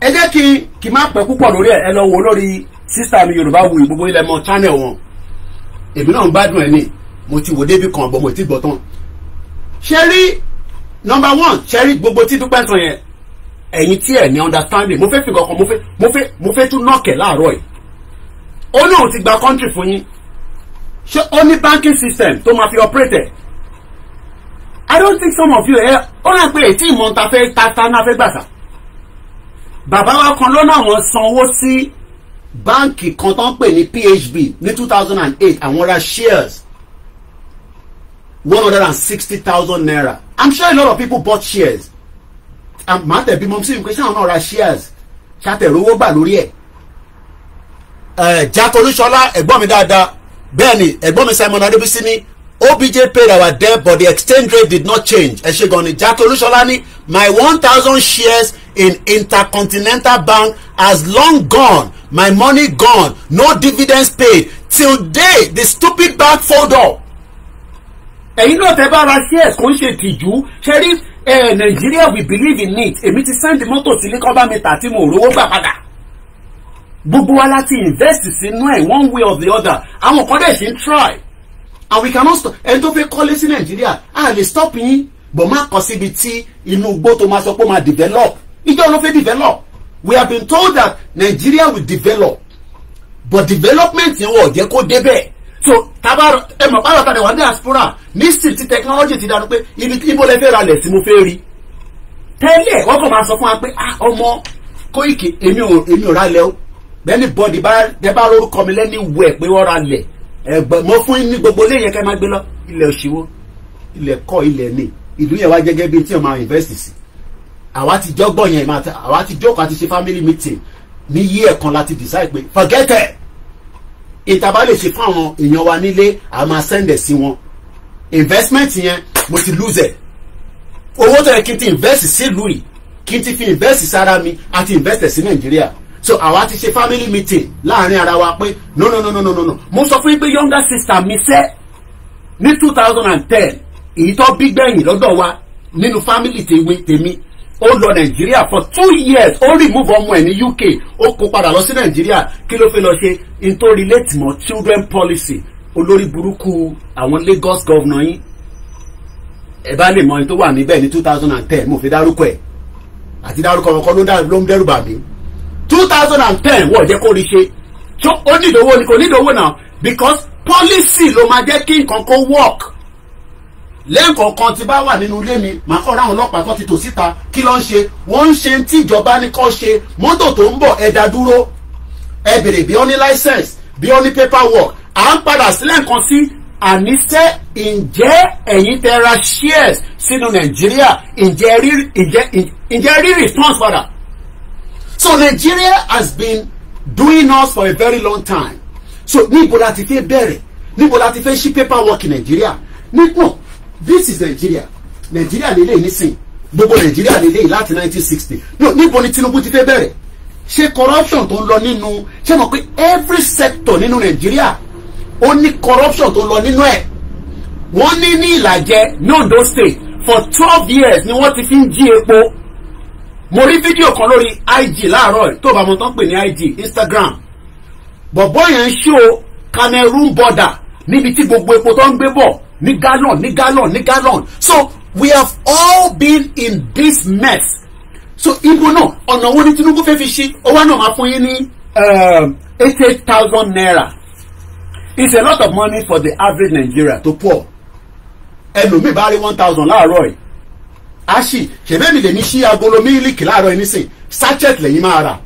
ẹ jẹ́ kí má pẹ́ púpọ̀ lórí ẹ̀ lọ wo lórí sísá mi Yorùbá Wuyì gbogbo ilẹ̀ mọ́ channel wọn èmi náà ń gbádùn ẹ̀ ní mo ti wò débi kan ọ̀gbọ́n mo ti gbọ́ tán. ṣẹ́rí number one ṣẹ́rí gbogbo tí Dúpẹ́ sọ yẹn ẹ̀yin tí ẹ̀ ní understanding mo fẹ́ fi kankan mo fẹ́ tún nọ́ọ̀kẹ̀ láàárọ̀ yìí ó náà ti gba country fún yín ṣé ó ní banking system tó máa fi operate ẹ̀. I don't think some of you ẹ ó náà pé ètí ìmọ̀ ta fẹ́ ta náà fẹ́ gbàsà. Bàbá wa kan lọ́nà àwọn sanwó sí báǹkì kan tó ń pè ní PHB ní 2008 àwọn ra shares 160,000 naira. I'm sure a lot of people bought shares. Màá tẹ̀ bí mo sí nǹkan ṣé àwọn náà ra shares ṣàtẹ̀rù owó gbà lórí ẹ̀. Jack Olúṣọlá ẹ̀gbọ́n mi dáadáa bẹ́ẹ̀ ni ẹ̀gbọ́n mi Simon Adébísí ní OBJ paid our debt but the exchange rate did not change. Ẹ ṣe gan ni Jack Olúṣọlá ní my 1,000 shares in Intercontinental Bank has long gone. My money gone. No dividends paid. Till date, the stupid bank fold up. Ẹ̀yin náà tẹ́ bá ra shares kò ń ṣe tìjú. Ṣé rí Nigeria we believe in it. Èmi ti send mọ́tò sílé kọ́ bá mi tà tí mo rówó gbà padà. Gbogbo wa láti invest sínú ẹ̀ one way or the other. Àwọn kan dẹ̀ ṣe ń try. And we cannot stop. Ẹni tó fẹ́ kọ́lé sí Nigeria, a lè stop yín. But má kọ síbi tí inú igbó tó máa sọ pé ó máa develop. Ìjọ ló fẹ́ develop. We have been told that Nigeria will develop. But development yẹn wọ̀ jẹ́ kó débẹ̀. So tábàrọ̀ ẹ mọ̀ báyọ̀ tàdé wà ní diaspora nísìn tí technology ti dànù pé ibo lẹ fẹ́ ra lẹ̀ sí mo fẹ́ rí. Tẹ́lẹ̀ wọ́n kàn máa sọ fún wa pé ọmọ Koiki èmi ò ra lẹ̀ o. Bẹ́ẹ̀ni bọ́ọ̀dì bá lórúkọ mi lẹ́ni wẹ̀ pé wọ́n ra lẹ̀. Mo fún ní gbogbo ilé yẹn kẹ́ máa gbé lọ. Ilẹ̀ òṣìwò, ilẹ̀ kọ́ ilẹ̀ ní. Ìlú yẹn wá gẹ́gẹ́ bí tí o máa invest sí. Àwa ti jọ́gbọ̀n yẹn àwa ti jókòó àti ṣe family meeting ní yí ẹ̀kan láti decide pé forget it. Ìtàbá lè ṣe fún àwọn èèyàn wa nílé a máa send ẹ̀ sí wọn. Investment yẹn mo ti lose ẹ̀. Owó tó yẹ kí n ti invest sílùú yìí kí n ti fi invest sára mi àti invest sí Nàìjíríà. So àwa ti ṣe family meeting láàrin ara wa pé no. Mo sọ fún yín pé younger sister mi fẹ́ ní 2010 èyí tó bí gbẹ̀yìn lọ́dọ̀ wa nínú family tèmi ó lọ Nàìjíríà for 2 years ó remove ọmọ ẹ̀ ní UK ó kó padà lọ sí Nàìjíríà kí ló fẹ́ lọ ṣe into relate mọ́ children policy olórí burúkú àwọn Lagos governor yín ẹ bá lè mọ ẹni tó wà níbẹ̀ ní 2010 mo fi dárúkọ ẹ̀ àti dárúkọ ọkọ ló ń dẹ́rù bà mí 2010 wọ́n jẹ́ kó rí ṣe so ó ní ìdòwò ni kò ní ìdòwò náà because policy ló máa jẹ́ kí nǹkan kó work lẹ́ǹkọ̀ọ̀kan tí bá wà nínú ilé mi màá kọ́ ráwọn ọlọ́pàá kan ti tò síta kí ló ń ṣe wọ́n ń ṣe tí ìjọba ní kó ṣe mọ́tò tó ń bọ̀ ẹ dá dúró ẹ bèrè bí ó ní license bí ó ní paperwork à ń padà sílẹ̀ nǹkan sí àníṣe ǹjẹ́ ẹ̀yin tẹ́ ra shares sínú Nàìjíríà ǹjẹ́ rí response padà. So Nigeria has been doing us for a very long time. So níbo la ti fẹ́ bẹ̀rẹ̀ níbo la ti fẹ́ ṣí paperwork in Nigeria nípò. This is Nigeria. Nigeria lele nísìn. Gbogbo Nigeria lele láti 1960. No, níbo ni Tinubu ti fẹ́ bẹ̀rẹ̀? Ṣé corruption tó ń lọ nínú ṣé mọ̀ pé every sector nínú Nigeria ó ní corruption tó ń lọ nínú ẹ̀. Wọ́n ní Ìlàjẹ ní Ondo State for 12 years ni wọ́n ti fi ń jí epo. Mo rí fídíò kan lórí IG láàárọ̀ tó bá mo tán pè ní IG Instagram. Bọ̀bọ́ yẹn ń ṣó Cameroon border níbi tí gbogbo epo tó ń gbé bọ̀. Ní gallon. So we have all been in this mess. So ibo náà ọ̀nà wo ni Tinubu fẹ́ fi ṣe owó náà máa fún yín ní 88,000 naira. It's a lot of money for the average Nigeria to pour. Ẹlòmíì bá rí 1,000 láàárọ̀ ẹ̀. Aṣì ṣẹ̀bẹ́ mi lè ní ṣí agolo mílíkì láàárọ̀ ẹ̀ nísìn sachet lẹ́yìn máa rà.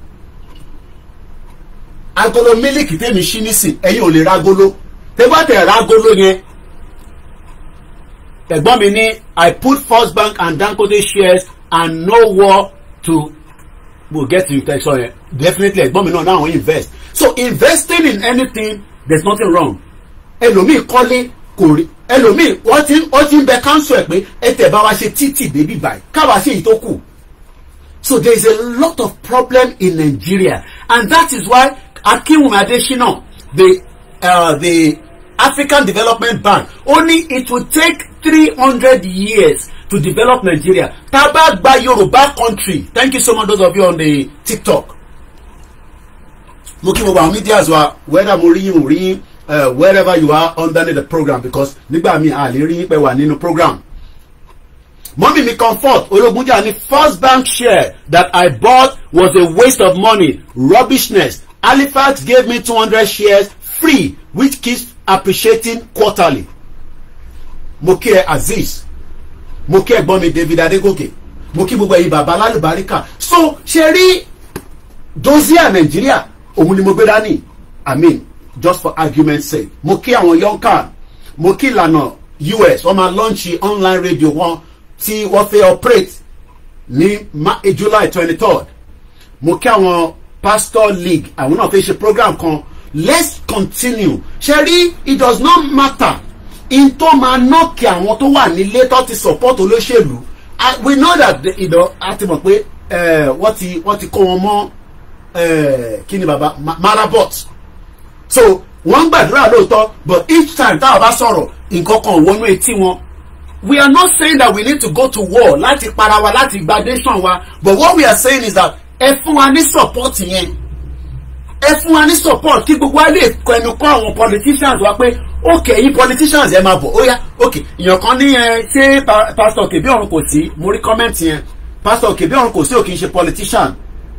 Agolo mílíkì tèmi ṣí nísìn ẹ̀yin ò lè ra agolo. Tẹ́ bá tẹ̀ ra agolo yẹn. Ẹ̀gbọ́n mi ní I put First Bank and Dangote shares and know what to we'll get to you so definitely ẹ̀gbọ́n mi náà now invest. So investing in anything there's nothing wrong. Ẹlòmíì kọ́lé kò rí ẹlòmíì wọ́n ti ń bẹ council ẹ̀ pé ẹ tẹ̀ bá wa ṣe títì baby báyìí káwa ṣe èyí tó kù. So there is a lot of problem in Nigeria and that is why Akinwumi Adesina the African Development Bank only it will take 300 years to develop Nigeria. Taba gba Yoruba country. Thank you so much, those of you on the TikTok. Looking over our media wa, whether wherever you are under the program, because nígbà mi a lè rí pé wà nínú program. Mommy me comfort. Ologunja, the first bank share that I bought was a waste of money, rubbishness. Halifax gave me 200 shares free, which keeps appreciating quarterly. Moke Aziz, Moke Egbomi David Adegoke, Moke gbogbo ẹ̀yin bàbá lálùbáríkà. So ṣe Dosia Nigeria, òun ni mo gbé dání. I mean, just for argument's sake. Moke àwọn Yonkan, Moke lànà US, wọ́n máa launch online radio wọn tí wọ́n fẹ́ operate ní July 23rd. Moke àwọn Pastor League, àwọn náà fẹ́ ṣe program kan. Let's continue. Ṣe it does not matter. In tó máa nọ́ọ̀kì àwọn tó wà nílé tó ti support olóṣèlú. We know that a ti mọ̀ pé wọ́n ti kó wọn mọ́ kí ni bàbá marabot. So wọ́n gbàdúrà lóòótọ́, but each time táwọn bá sọ̀rọ̀ nǹkan kan wọnú etí wọn. We are not saying that we need to go to war láti para wa láti gba nation wa, but what we are saying is that ẹ fún wa ní support yẹn. Ẹ fún wa ní support kí gbogbo wa lè kẹnu kọ́ àwọn politicians wa pé okay, yín politicians ẹ máa bọ̀ ó yá okay, èèyàn kan ní ṣé pastor Kèbí ọ̀run kò sí, mo rí comment yẹn, pastor Kèbí ọ̀run kò sí ò kì í ṣe politician.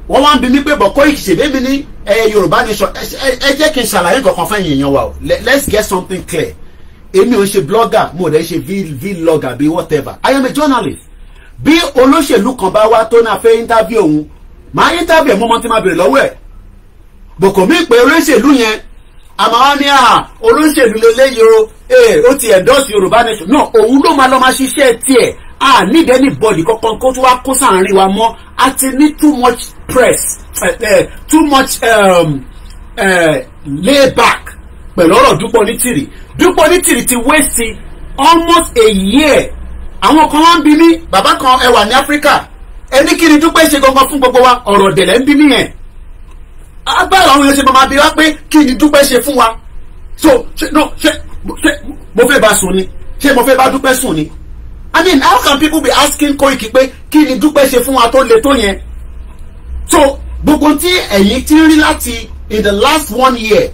Wọ́n wá ń bi mí pé bọ̀ kó ìkìṣe bẹ́ẹ̀ mi ní Yorùbá nation, ẹ jẹ́ kí n ṣàlàyé nǹkan kan fún èèyàn wa o. Let's get something clear. Èmi ò ń ṣe blogger, mo dẹ̀ ṣe vlogger bí whatever. I am a journalist. Bí olóṣèlú kan bá wá tó náà fẹ́ interview òun, máa interview mo mọ́ tí máa bèrè lọ́wọ́ ẹ̀. Bòkò mí pé olóṣèlú yẹn àmọ́ wá ní olóṣèlú lélẹ́yìí ó ti endorse Yorùbá nation. No, òun ló máa lọ máa ṣiṣẹ́ tiẹ̀. Need anybody kankan kó tó wá kó sáàrin wa mọ́. A ti ní too much press, too much lay back pẹ̀lú ọ̀rọ̀ Dúpọ̀ Onítìrì ti waste almost a year. Àwọn kan wá ń bi mí, bàbá kan ẹ wà ní Áfíríkà, ẹni kí ni Dúpẹ́ ṣe gangan fún gbogbo wa, ọ̀rọ̀ dẹ̀lẹ̀ ń bi mí yẹn. Agbára àwọn èèyàn ṣe máa bi wá pé kí ni Dúpẹ́ ṣe fún wa. So ṣe mo fẹ́ bá sùn ni, ṣé mo fẹ́ bá Dúpẹ́ sùn ni. I mean, how can people be asking Koiki pé kí ni Dúpẹ́ ṣe fún wa tó le tó yẹn. So gbogbo tí ẹ̀yin ti rí láti in the last 1 year,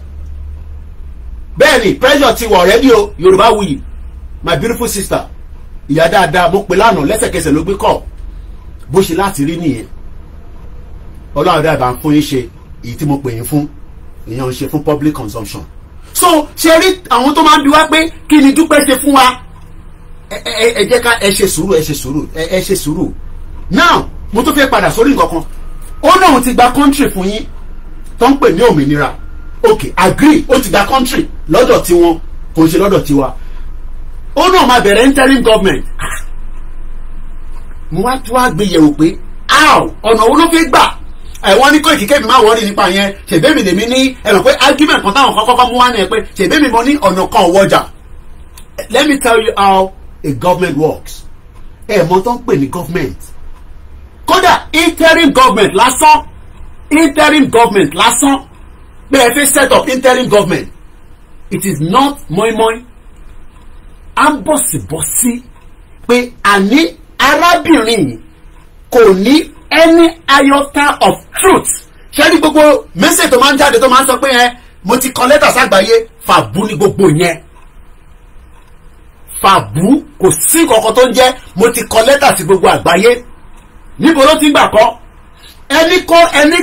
bẹ́ẹ̀ni pressure ti wà already o. Yorùbáwùyí, my beautiful sister, ìyá dáadáa, mo pè lánàá lẹ́sẹ̀kẹsẹ̀ ló gbé kọ́ bó ṣe láti rí nìyẹn. Ọlọ́run dáa bá ń fún yín ṣe èyí tí mo pè yín fún, èèyàn ń ṣe fún public consumption. So ṣe rí àwọn tó máa ń bi wá pé kí ni Dúpẹ́ ṣe fún wa, ẹ jẹ́ ká ẹ ṣe sùúrù. Now mo tó fẹ́ padà sórí nǹkan kan. Ó náà ti gba country fún yín tó ń pè ní òmìnira. Okay, agree, ó ti gba country lọ́dọ̀ tiwọn kò ń ṣe lọ́dọ̀ tiwa. Ó náà máa bẹ̀rẹ̀ interim government. Mo wá tí wàá gbé yẹ̀wò pé ọ̀nà wo ló fi gbà. Wọ́n ní Koiki Kẹ́mi máa wọ́ọ́rì nípa yẹn. Ṣèbémi lèmi ní ẹ̀rọ pé argument kan táwọn kọ́kọ́ mú wá ní ẹ̀ pé ṣèbémi mo ní ọ̀nà kan wọ́jà. Let me tell you how a government works. Mọ̀ tó ń pè ní government. Kódà interim government lásán. Bí ẹ fẹ́ set up interim government, it is not mọ́ínmọ́ín. À ń bọ̀sibọ̀sí pé àní arábìnrin kò ní any iota of truth. Ṣé ní gbogbo message tó máa ń jáde tó máa ń sọ pé mo ti kọ lẹ́tà ságbàáyé, fàbú ní gbogbo yẹn. Fàbú, kò sí kankan tó ń jẹ́ mo ti kọ lẹ́tà sí gbogbo àgbáyé. Níbo ló ti gbà kọ́? Ẹni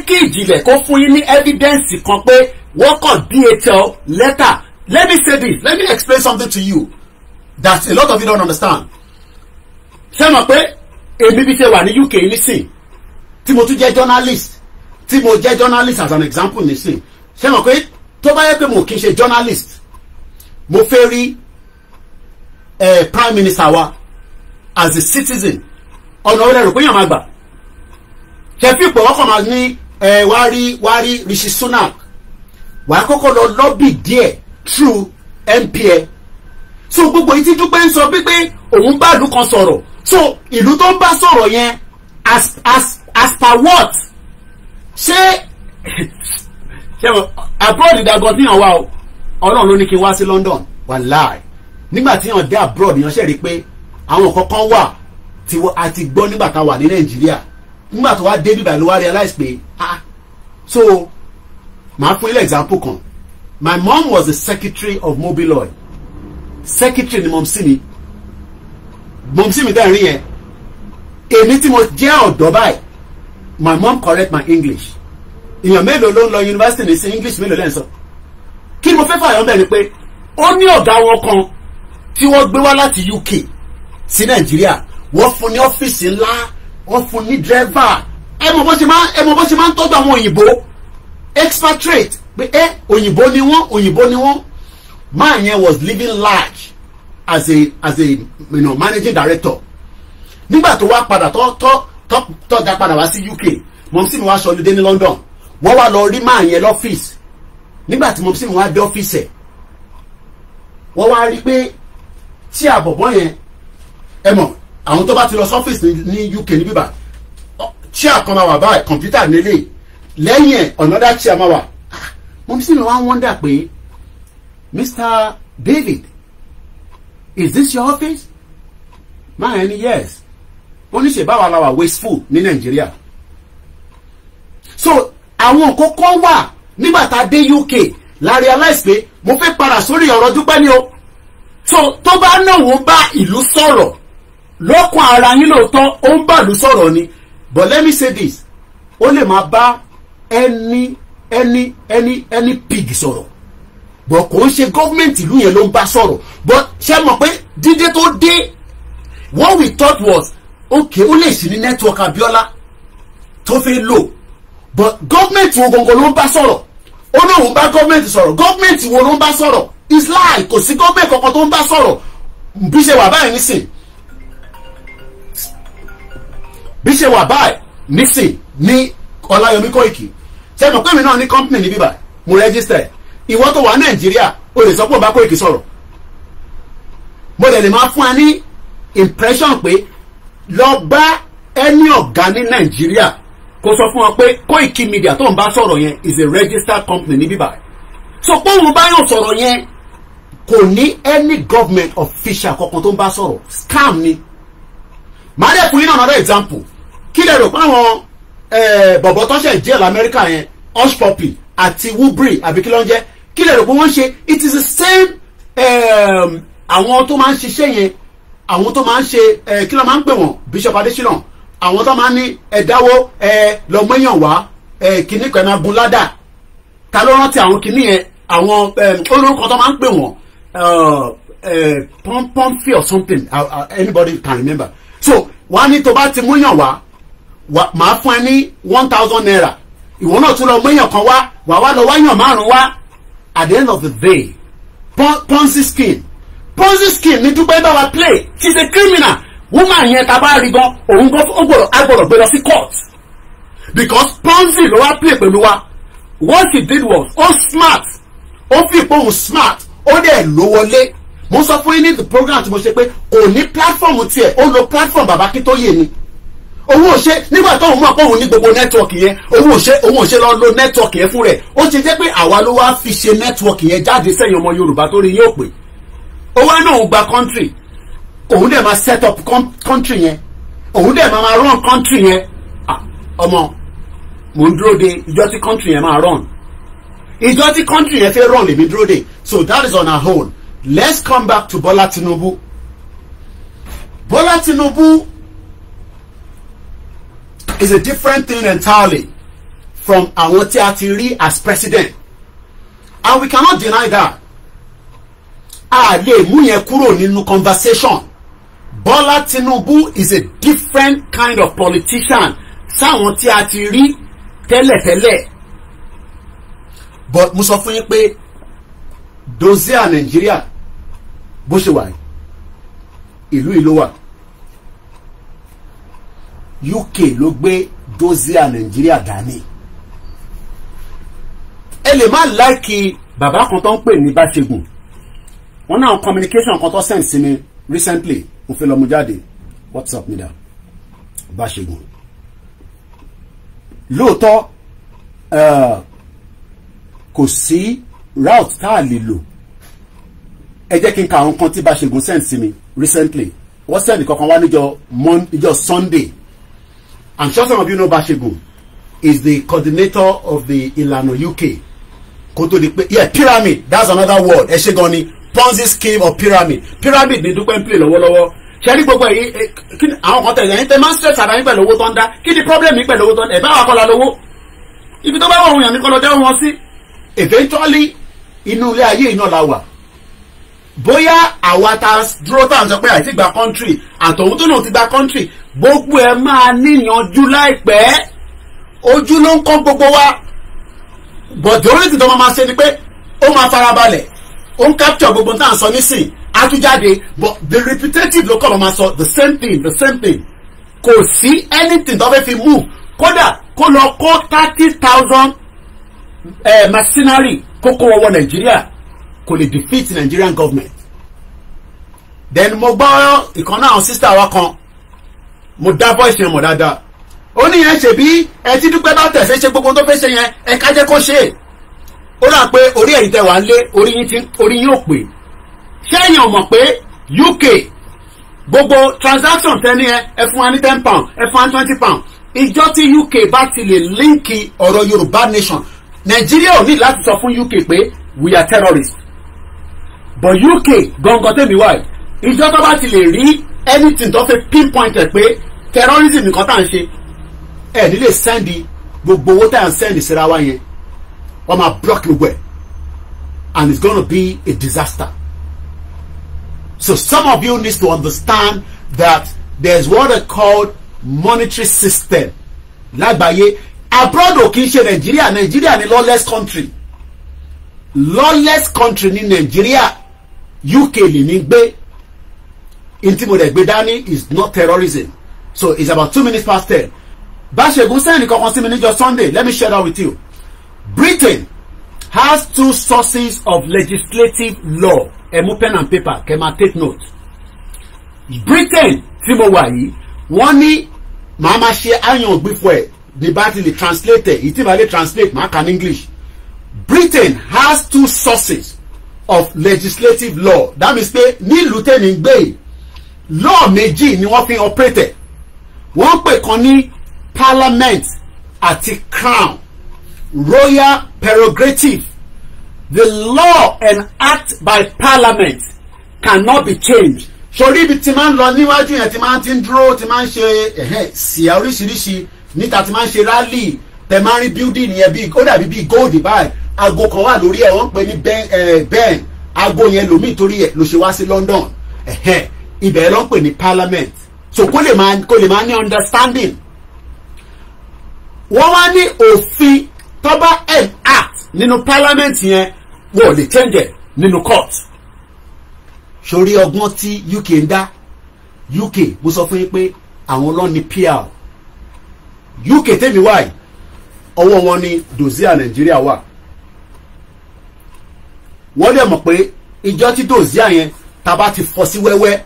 kí ìjìnlẹ̀ kó fún yín ní evidence kan pé wọ́n kàn DHL letter. Let me say this, let me explain something to you that a lot of you don't understand. Ṣé mọ̀ pé èmi bí ṣe wà ní UK nísìn tí mo tún jẹ́ journalist as an example nísìn. Ṣé mọ̀ pé tó bá yẹ pé mo kì í ṣe journalist, mo fẹ́ rí prime minister wa as a citizen, ọ̀nà orí ẹ̀rọ pé yàn máa gbà. Ṣé fi pọ̀ wọ́n kàn máa ní wá rí Rishi Sunak, wà á kọ́kọ́ lọ lobby díẹ̀ through MPA. So gbogbo yìí tí Dúpẹ́ ń sọ pé òun bá ìlú kan sọ̀rọ̀. So ìlú tó ń bá sọ̀rọ̀ yẹn as per what? Ṣé abroad ìdàgbọ́n tí yàn wá o, Ọlọ́run ló ní kí n wá sí London, wàláì nígbà tí yàn dé abroad yàn ṣe rí pé àwọn kankan wà tí a ti gbọ́ nígbà tá a wà ní Nàìjíríà nígbà tó wá dé bíbá ló wá realize pé so màá fún ilé example kan. My mom was the secretary of Mobile Oil. Secretary ni mom sí mi dẹ́rìn yẹn èmi tí mo jẹ́ ọ̀dọ́ báyìí my mom correct my English èèyàn mélòó ló ń lọ university ní sí English mélòó lẹ́yìn sọ kí ni mo fẹ́ fààyàn bẹ́ẹ̀ ni pé ó ní ọ̀gá wọn kan tí wọ́n gbé wá láti UK sí Nàìjíríà wọ́n fún ní ọ́fíìsì ńlá wọ́n fún ní dírẹ́fà ẹ mọ̀ bó ṣe máa ń tọ́jú àwọn òyìnbó expatriate pé òyìnbó ni wọ́n man yẹn was living large as a managing director nígbà tó wá padà tó dá padà wá sí UK mọ̀mísí mi wá sọ lóde ní London wọ́n wá lọ rí man yẹn lọ́fíìsì nígbà tí mọ̀mísí mi wá dé ọ́fíìsì ẹ̀ wọ́n wá rí pé tí àbọ̀bọ̀ yẹn ẹ mọ̀ àwọn tó bá ti lọ sọ́fíìsì ní UK ní bíbá chair kan máa wà báyìí kọ̀mpútà nílé lẹ́yìn ẹ̀ another chair máa wà mọ̀mísí mi wá wonder pé Mr. David, is this your office? Man, yes. Only ṣe báwa la wà wasteful ní Nàìjíríà. So, àwọn kókó wà nígbà tá dé UK la realize pé mo fẹ́ padà sórí ọ̀rọ̀ Dúpẹ́ ni o. So, tó bá náà wọ́n bá ìlú sọ̀rọ̀ lọ́kàn ara yín lóòótọ́ ó ń bá ìlú sọ̀rọ̀ ni. But let me say this. Ó lè máa bá any pig sọ̀rọ̀. But kò ń ṣe government ìlú yẹn ló ń bá sọ̀rọ̀ but ṣe mọ̀ pé dídé tó dé what we thought was okay ó lè sí ní network Abiola tó fẹ́ lò but government wo gangan ló ń bá sọ̀rọ̀ ó náà ń bá government sọ̀rọ̀ government wo ló ń bá sọ̀rọ̀ is lie kò sí government kankan tó ń bá sọ̀rọ̀ bí ṣe wà báyìí nísìn ní Ọláyọmí Kóìkì ṣe mọ̀ pé mi náà ní company ní bíbá mo register ìwọ tó wà Nàìjíríà o lè sọ pé o bá Kóìkì sọ̀rọ̀ mo lè máa fún ẹ ní impression pé lọ bá ẹni ọ̀gá ní Nàìjíríà kó sọ fún ọ pé Kóìkì media tó ń bá sọ̀rọ̀ yẹn is a registered company ní bíbá so pé òun bá yàn sọ̀rọ̀ yẹn kò ní any government official kankan tó ń bá sọ̀rọ̀ scam ni màá dẹ̀ fún yín náà another example kí lè rò pé àwọn bọ̀bọ̀ tó ṣe jail Amẹ́ríkà yẹn hush puppy àti Woodbury àbí kí ló ń jẹ́ kí lè rò pé wọ́n ṣe it is the same àwọn tó máa ń ṣiṣẹ́ yẹn àwọn tó máa ń ṣe kí ló máa ń pè wọ́n Bishop Adesina àwọn tó máa ń ní ẹ̀dáwó lọ́mọ́yàn wá kìíní kan máa gun ládà ta ló rántí àwọn kìíní yẹn àwọn olórúkọ tó máa ń pè wọ́n Pomfrey or something anybody can remember so wọ́n á ní tó bá ti múyàn wá màá fún ẹ ní 1,000 naira ìwọ náà tún lọ mọ́yàn kan wá lọ wáyàn márùn wá at the end of the day Ponzi scheme ní Dúpẹ́ bá wa play she is a criminal woman yẹn tá bá rí gan òun gan agbọ́dọ̀ gbé lọ sí court because Ponzi ló wá play pẹ̀lú wa what he did was ó smart ó fi ipò òun smart ó dẹ̀ ló wọlé mo sọ fún yín ní the program tí mo ṣe pé kò ní platform tiẹ̀ ó lo platform Bàbá Akíntóyè ni òun ò ṣe nígbà tó òun mọ̀ pé òun ní gbogbo nẹ́tíwọ̀kì yẹn òun ò ṣe lọ lo nẹ́tíwọ̀kì yẹn fún rẹ̀ ó ti jẹ́ pé àwa ló wá fi ṣe nẹ́tíwọ̀kì yẹn jáde sẹ́yìn ọmọ Yorùbá tó rí yóò pè owó ẹ̀ náà òun gba country òun dẹ̀ máa set up country yẹn òun dẹ̀ máa run country yẹn ọmọ mò ń dúró de ìjọ tí country yẹn máa run ìjọ tí country yẹn fẹ́ run lèmi dúró de so that is on our own let's come back to Bola Tinubu. Bola Tinubu is a different thing entirely from àwọn tí a ti rí as president and we cannot deny that a lè mú yẹn kúrò nínú conversation Bola Tinubu is a different kind of politician sáwọn tí a ti rí tẹ́lẹ̀tẹ́lẹ̀ but mo sọ fún yín pé dozia Nàìjíríà bó ṣe wà ìlú ìlú wà UK ló gbé dozia Nàìjíríà dání ẹ lè má láìkì bàbá kan tó ń pè ní Báṣegùn wọn náà communication kan tó send sí mi recently mo fẹ́ lọ mú jáde WhatsApp mi dà Báṣegùn lóòótọ́ kò sí route tá a lè lò ẹ jẹ́ kí n ka àwọn kan tí Báṣẹ̀gùn send sí mi recently. Wọ́n send kankan wá níjọ́ Sunday. I'm sure some of you know Báṣẹ̀gùn is the coordinator of the Ìlànà UK. Kó tó di pé yeah, pyramid, that's another word. Ẹ ṣe gan ni Ponzi scheme or pyramid. Pyramid ni Dúpẹ́ ń play lọ́wọ́lọ́wọ́. Ṣé ní gbogbo èyí àwọn kan tẹ̀lé ẹ̀yin tẹ́ máa ń stress àdáyé pẹ̀lú owó tó ń dá. Kí ni problem yìí pẹ̀lú owó tó ń dá? Ẹ bá wa kọ́la lówó. Ibi tó bá wọ̀ òun yàn ní kọ́lọ́ dẹ́wọ̀n wọn sí. Eventually inú ilé ayé iná la wà. Bóyá àwa ta dúró tá à ń sọ pé àìsí gba country àtọ̀hún tó náà ti gba country gbogbo ẹ̀ máa níyanjú láìpẹ́. Ojú ló ń kọ́ gbogbo wa. But the only thing tó máa ṣe ni pé ó máa farabalẹ̀. Ó ń capture gbogbo tá à ń sọ nísìn. Àtújáde but the repetitive ló kọ́ máa sọ the same thing. Kò sí anything tó fẹ́ fi move. Kódà kó lọ kó 30,000 mercenary kókó wọ́wọ́ Nàìjíríà kò lè defeat Nigerian government. Then mo gbọ́ ìkan náà sister wa kan mo dá voice yẹn mọ̀ dáadáa. Ó ní yẹn ṣe bí ẹ ti Dúpẹ́ bá tẹ̀sẹ̀ ṣe gbogbo tó fẹ́ ṣe yẹn ẹ ká jẹ́ kó ṣe. Ó rà pé orí ẹ̀yin tẹ wà ń lé orí yín ò pé. Ṣé èèyàn mọ̀ pé UK gbogbo transaction tẹ́ni ẹ fún wa ní £10 ẹ fún wa ní £20. Ìjọ tí UK bá ti lè líǹkì ọ̀rọ̀ Yorùbá nation Nàìjíríà ò ní láti sọ fún UK pé we are terrorists. But UK gangan tẹ́mi wáyé ìjọ tó bá ti lè rí anything tó fẹ́ pinpoint ẹ̀ pé terrorism nìkan tá à ń ṣe ẹ̀ nílé sẹ́ndì gbogbo owó tá à ń sẹ́ndì síra wá yẹn wọ́n máa block gbogbo ẹ̀ and it's gonna be a disaster. So some of you need to understand that there's what they call monetary system lágbàáyé. Abroad ò kì í ṣe Nàìjíríà ni lawless country ní Nàìjíríà. UK lè ní gbé intimidate gbé dání is not terrorism. So it's about 2 minutes past 10. Báṣẹ̀gùn sẹ́yìn kankan sí mi níjọ́ Sunday. Let me share that with you. Britain has 2 sources of legislative law. Ẹ mú pen and paper kẹ́ máa take note. Britain tí mo wà yìí wọ́n ní màá máa ṣe àyàn ògbífọ̀ ẹ̀ ní bá ti lè translate ẹ̀ ìtì bá lè translate màá kà ní English. Britain has 2 sources of legislative law. That means pé nílùú tẹ̀mí gbé law méjì ni wọ́n fi operate. Wọ́n pè kan ní parliament àti crown, royal prerogative. The law enacted by parliament cannot be changed. Sori ibi tí máa ń lọ níwájú yẹn tí máa ti ń dúró tí máa ń ṣe síyà oríṣiríṣi níta tí máa ń ṣe rally tẹ máa ń rí building yẹn bí ó dàbí bí gold báyìí. Aago kan wà lórí ẹ̀ wọ́n ń pè ní ben aago yẹn lòmíì torí ẹ̀ ló ṣe wá sí London. Ibẹ̀ ló ń pè ní parliament. So kó lè máa ní understanding. Wọ́n wá ní òfin tó bá enact nínú parliament yẹn wọ́n lè change ẹ̀ nínú court. Sórí ọgbọ́n tí UK ń dá. UK mo sọ fún yín pé àwọn ló ní PR. UK tèmi wáyé ọwọ́ wọn ní dòzíà Nàìjíríà wà. Wọ́n dẹ̀ mọ̀ pé ìjọ tí dòzíà yẹn tàbá ti fọ́ sí wẹ́wẹ́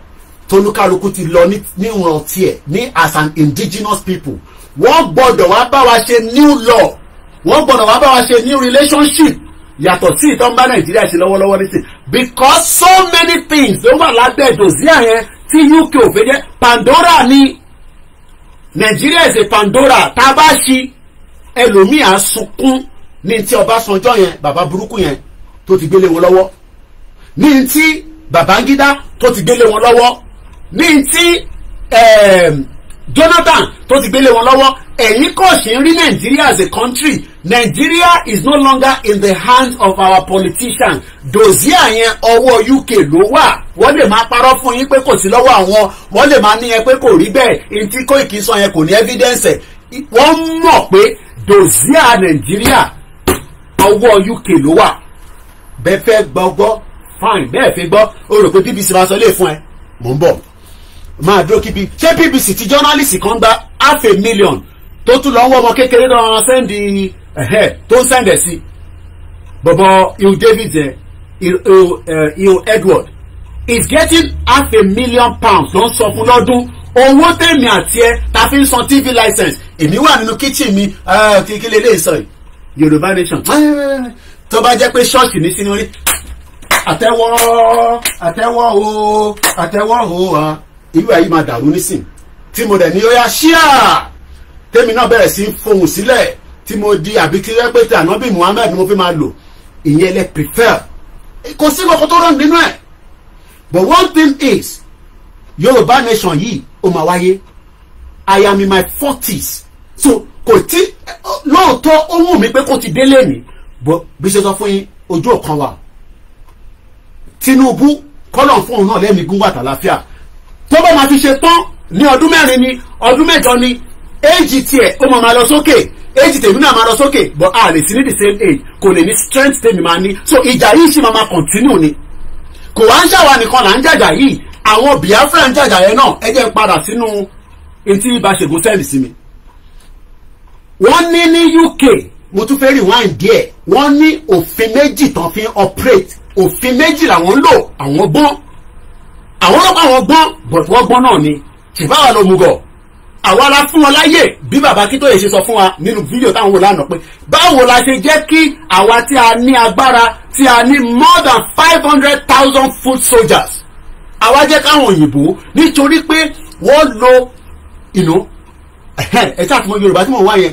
tolúkálukú ti lọ ní ìwọ̀n tiẹ̀ ní as an indigenous people. Wọ́n gbọ́dọ̀ wá bá wa ṣe new law. Wọ́n gbọ́dọ̀ wá bá wa ṣe new relationship yàtọ̀ sí ìtọ́ ń bá Nàìjíríà ṣe lọ́wọ́lọ́wọ́ nísìn. Because so many things ló wà lábẹ́ dòzíà yẹn tí UK ò fẹ́ jẹ́. Pandora ni Nàìjíríà is a Pandora. Tá a bá ṣí ẹlòmíì á sunkún ní ti Ọbásanjọ́ yẹn bàbá burúkú yẹn tó ti gbélé wọn lọ́wọ́, ní ti Babangida tó ti gbélé wọn lọ́wọ́, ní ti Jonathan tó ti gbélé wọn lọ́wọ́. Ẹ̀yin kò ṣe ń rí Nigeria as a country. Nigeria is no longer in the hands of our politicians. Dòzíà yẹn ọwọ́ UK ló wà. Wọ́n lè máa parọ́ fún yín pé kò sí lọ́wọ́ àwọn. Wọ́n lè máa ní yẹn pé kò rí bẹ́ẹ̀. Ìtí Koiki sọ yẹn kò ní evidence. Wọ́n mọ̀ pé dòzíà Nigeria ọwọ́ UK ló wà. Bẹ́ẹ̀ fẹ́ gbọ́ fine, bẹ́ẹ̀ fẹ́ gbọ́ o rò pé BBC máa sọ lé fún ẹ. Mò ń bọ̀ máa dúró kí ṣé BBC ti journalist kan gba $500,000 tó tún lọ wọ́ ọmọ kékeré náà sẹ́ndì tó ń sẹ́ndẹ̀ sí bọ̀bọ̀ il David il Edward is getting £500,000 ló ń sọ fún lọ́dún. Owó tèmi àti ẹ ta fi ń san TV license. Èmi wà nínú kitchen mi kí lè lè sọ Yorùbá nation tó bá jẹ́ pé ṣọ́ọ̀ṣì ní sínú rí àtẹ́wọ́ o ìlú ẹ̀yí máa dàrú nísìn tí mo dẹ̀ ní ó yá ṣíà tèmi náà bẹ̀rẹ̀ sí fohùn sílẹ̀ tí mo di àbí kí wọ́n pé tí ànábì Muhammad ni mo fi máa lò ìyẹn lẹ prefer kò sí kòkó tó rán nínú ẹ̀. But one thing is Yorùbá nation yìí ó máa wáyé. I am in my 40s so kò tí lóòótọ́ ó wù mí pé kó ti délé ní bó bí ṣe sọ fún yín ojú ọ̀kan wa Tinubu kọ́lọ̀ fún òun náà lẹ́mìí gún wà tàlàfíà tó bá máa fi ṣe tán ní ọdún 4 ni ọdún 8 ni éèjì tiẹ̀ ó máa lọ sókè éèjì tèmi náà máa lọ sókè but a lè sí ní the same age kò lè ní strength tèmi máa ní so ìjà yìí sì máa continue ni kò wá ń ṣàwà nìkan là ń jàjà yìí àwọn Biafra ń jàjà yẹn náà ẹ jẹ́ padà sínú etí ìbáṣegùn sẹ́ẹ̀lì sí mi. Wọ́n ní UK mo tún fẹ́ rewind díẹ̀ wọ́n ní òfin méjì tán fi ń operate òfin méjì làwọn ń lò àwọn gbọ́n àwọn ọlọ́pàá àwọn gbọ́n but wọ́n gbọ́n náà ni ṣèbáwá ló mú gọ̀ àwa la fún wọn láyè bí bàbá Akíntóyè ṣe sọ fún wa nínú fídíò táwọn wò lánàá pé báwo la ṣe jẹ́ kí àwa tí a ní agbára tí a ní more than 500,000 foot soldiers àwa jẹ́ káwọn òyìnbó nítorí pé wọ́n lo ẹ ṣáà tí mo Yorùbá tí mo wá yẹn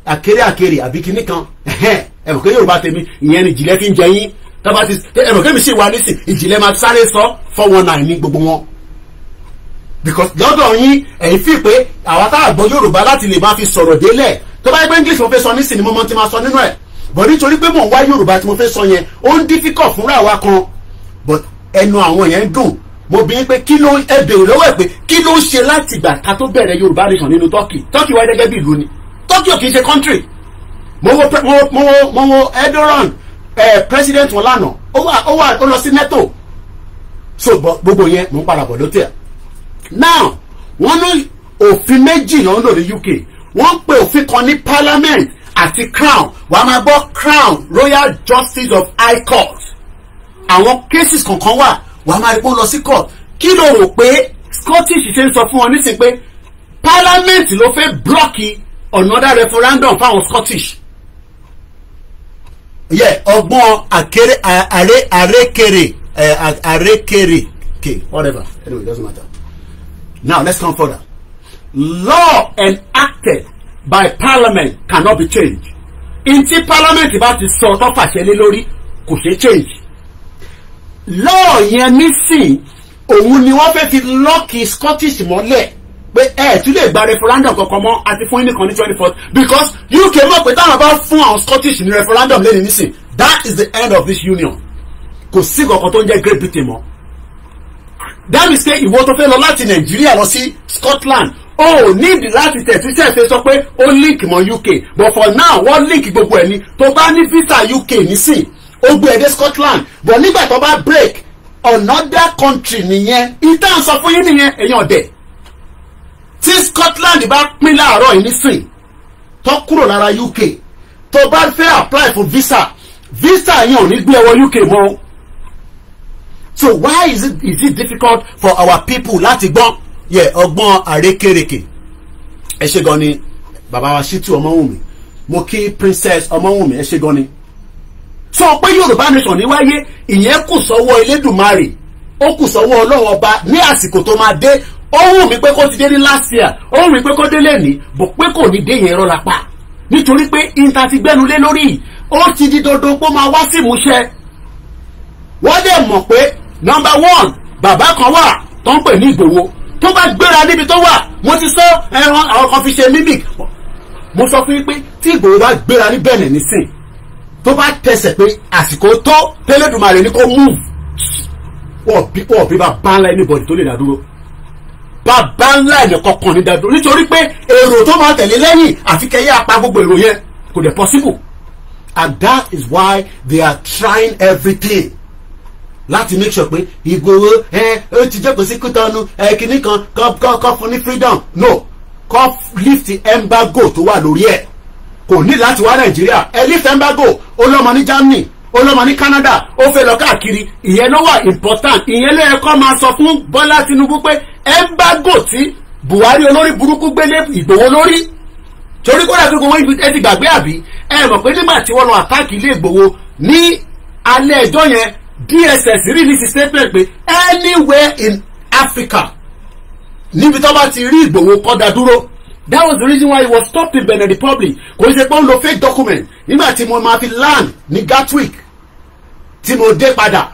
àkèrè àbí kinní kan ẹ mọ̀ pé Yorùbá tèmi ìyẹn ni ìjìnlẹ̀ fi ń jẹ yín tọ́ba ti ẹ mọ̀ pé mi sì wá nísìn ìjìnlẹ̀ máa sáré sọ 419 ní gbogbo wọn because lọ́dọ̀ yín ẹ̀yin fi pé àwa tá a gbọ́ Yorùbá láti lè máa fi sọ̀rọ̀ délẹ̀ tó bá yẹ pé English mo fẹ́ sọ nísìn ni mo mọ̀ tí máa sọ nínú ẹ̀ but nítorí pé mò ń wá Yorùbá tí mo fẹ́ sọ yẹn ó ń difficult fúnra wa kan but ẹnu àwọn yẹn dùn mo bí pé kí ló ẹ bèrè lọ́wọ́ ẹ̀ pé kí ló ń ṣe láti ìgbà ká tó bẹ̀rẹ̀ Yorùbá nation nínú Turkey wáyé gẹ́gẹ́ bí ìlú ni Turkey ò kì í ṣe country mo wo Erdogan president wọn lánàá ó lọ sí NATO so gbogbo yẹn mo ń padà bọ̀ lótẹ̀ now wọ́n ní òfin méjì ló ń lò ní UK wọ́n pe òfin kan ní parliament àti crown wàá máa gbọ́ crown royal justice of high court àwọn cases kankan wà wàá máa rí pé ó lọ sí court kí ló rò pé Scottish ṣe ń sọ fún wọn nísìnyí pé parliament ló fẹ́ blọ́ọ̀kì another referendum fáwọn Scottish ọgbọ́n àrékèrè whatever anyway it doesn't matter. Now let's come further. Law enacted by parliament cannot be changed. Inti parliament bá ti sọ tó fàṣẹ lé lórí kò ṣe change. Law yẹn nísìn òun ni wọ́n fẹ́ fi lọ́ọ̀kì Scottish mọ́lẹ̀ pé ẹ tún lè gba referendum kankan mọ́ àti fún yín nìkan ní 24th because UK mọ̀ pé táwọn bá fún àwọn Scottish ní referendum lẹ́nu nísìn that is the end of this union. Kò sí kankan tó ń jẹ́ Great Britain mọ́. That is say ìwọ tó fẹ́ lọ láti Nàìjíríà lọ sí Scotland ó nídìí láti tẹ̀síṣẹ́ sọ pé ó link mọ́ UK but for now wọ́n link gbogbo ẹ̀ ní tó bá ní visa UK nísìn ó gbé ẹ̀ dé Scotland but nígbà tó bá break another country nìyẹn ìtàn sọ fún yín nìyẹn èèyàn ọ̀dẹ̀ tí Scotland bá pín láàárọ̀ yìí nísìn tó kúrò lára UK tó bá fẹ́ apply for visa yẹn ò ní gbé ẹwọ UK mọ́. So why is it difficult for our people láti gbọ́n ọgbọ́n àrékèrèkè ẹ ṣé gan ni bàbá wa Ṣítù Ọmọwùnmí mo kí Princess Ọmọwùnmí ẹ ṣé gan ni. Sọ pé Yorùbá nation ní wáyé ìyẹn kù sọ́wọ́ Elédùmarè ó kù sọ́wọ́ Ọlọ́run ọba ní àsìkò tó máa dé ó wù mí pé kó ti dé ní last year ó wù mí pé kó dé lẹ́ni bò pé kò ní dé yẹn rọ́ra pa nítorí pé ìta ti gbẹ́nu lé lórí ó ti di dandan pé ó máa wá sí ìmúṣẹ. Wọ́n dẹ̀ mọ̀ pé number one bàbá kan wà tó ń pè ní Ìgbòho tó bá gbéra níbi tó wà mo ti sọ ẹran àwọn kan fi ṣe mimic mo sọ fún yín pé tí Ìgbòho bá gbéra ní Benin nísìn tó bá tẹsẹ̀ pé àsìkò tó tẹ́lẹ̀dùmarè ní kó move wọ́n bí bá bá ńlá anybody tó lè dádúró bá bá ńlá ẹ̀yẹ kankan ní dádúró nítorí pé èrò tó máa tẹ̀lé lẹ́yìn àfi kẹ́yẹ́ apá gbogbo èrò yẹn kò dẹ̀ possible and that is why they are trying everything láti make sure pé Ìgbòho ó ti jókòó sí Kútọ́nù kìíní kan fún ní freedom no kọ́ lift embargo tó wà lórí ẹ̀ kò ní láti wá Nàìjíríà lift embargo ó lọ́mọ ní Germany ó lọ́mọ ní Canada ó fẹ́ lọ káàkiri ìyẹn ló wà important ìyẹn ló yẹ kó máa sọ fún Bọ́lá Tinubu pé embargo tí Buhari olórí burúkú gbélé Ìgbòho lórí torí kó dàbí gbogbo ẹ ti gbàgbé àbí ẹ mọ̀ pé nígbà tí wọ́n lọ àtàkì ilé Ìgbòho ní alẹ́ ẹjọ́ yẹn DSS release a statement pé anywhere in Africa níbi tó bá ti rí Ìgbòho kọ́dà dúró. That was the reason why he was stopped in Benin Republic. Kò ṣe pé ó ń lo fake document nígbà tí mo máa fi land ní Gatwick tí mo dé padà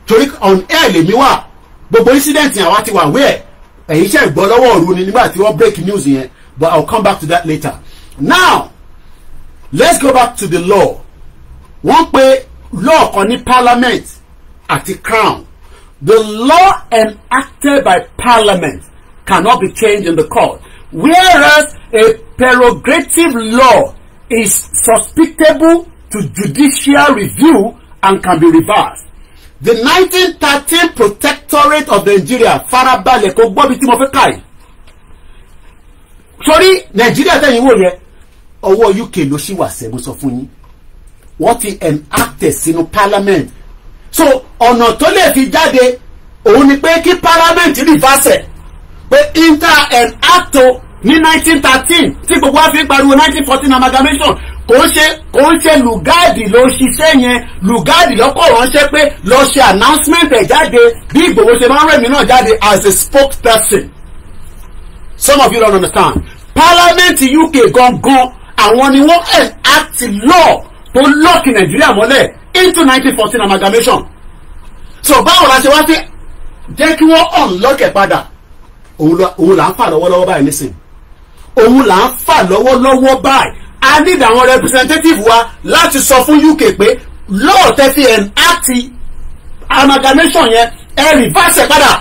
torí on air lèmi wà gbogbo incident yẹn àwa ti wà where ẹ̀yin ṣe gbọ́ lọ́wọ́ òru ni nígbà tí wọ́n break news yẹn, but I'll come back to that later. Now let's go back to the law. Wọ́n pe law kan ní parliament àti crown. The law enacted by parliament cannot be changed in the court, whereas a prerogative law is susceptible to judicial review and can be reversed. The 1913 Protectorate of Nigeria farabalẹ̀ kó gbọ́ bí tí mo fẹ́ kà yìí. Sorry, Nigeria tẹ́yìn wò yẹn ọwọ́ UK ló ṣì wà sẹ́gun sọ fún yín. Wọ́n ti enacted sínú parliament. So ọ̀nà tó lè fi jáde òun ni pé kí parliament reverse pé inter enacto ní 1913 tí gbogbo wa fi ń pariwo 1914 amalgamation kò ń ṣe Lugard ló ṣiṣẹ́ yẹn. Lugard lọ́kọ̀ ránṣẹ́ pé lọ ṣe announcement ẹ̀ jáde bí Ìgbòho ṣe máa ń rẹ̀mí náà jáde as a spokesperson. Some of you don't understand. Parliament UK gangan àwọn ni wọ́n enact law tó lock Nigeria mọ́lẹ̀ into 1914 amalgamation. So báwo la ṣe wá sí jẹ́ kí wọ́n unlock ẹ̀ padà. Òun là ń fà lọ́wọ́lọ́wọ́ báyìí nísìn. Òun là ń fà lọ́wọ́lọ́wọ́ báyìí. A need àwọn representative wa láti sọ fún UK pé law tẹ́ fi enact amalgamation yẹn ẹ reverse ẹ̀ padà.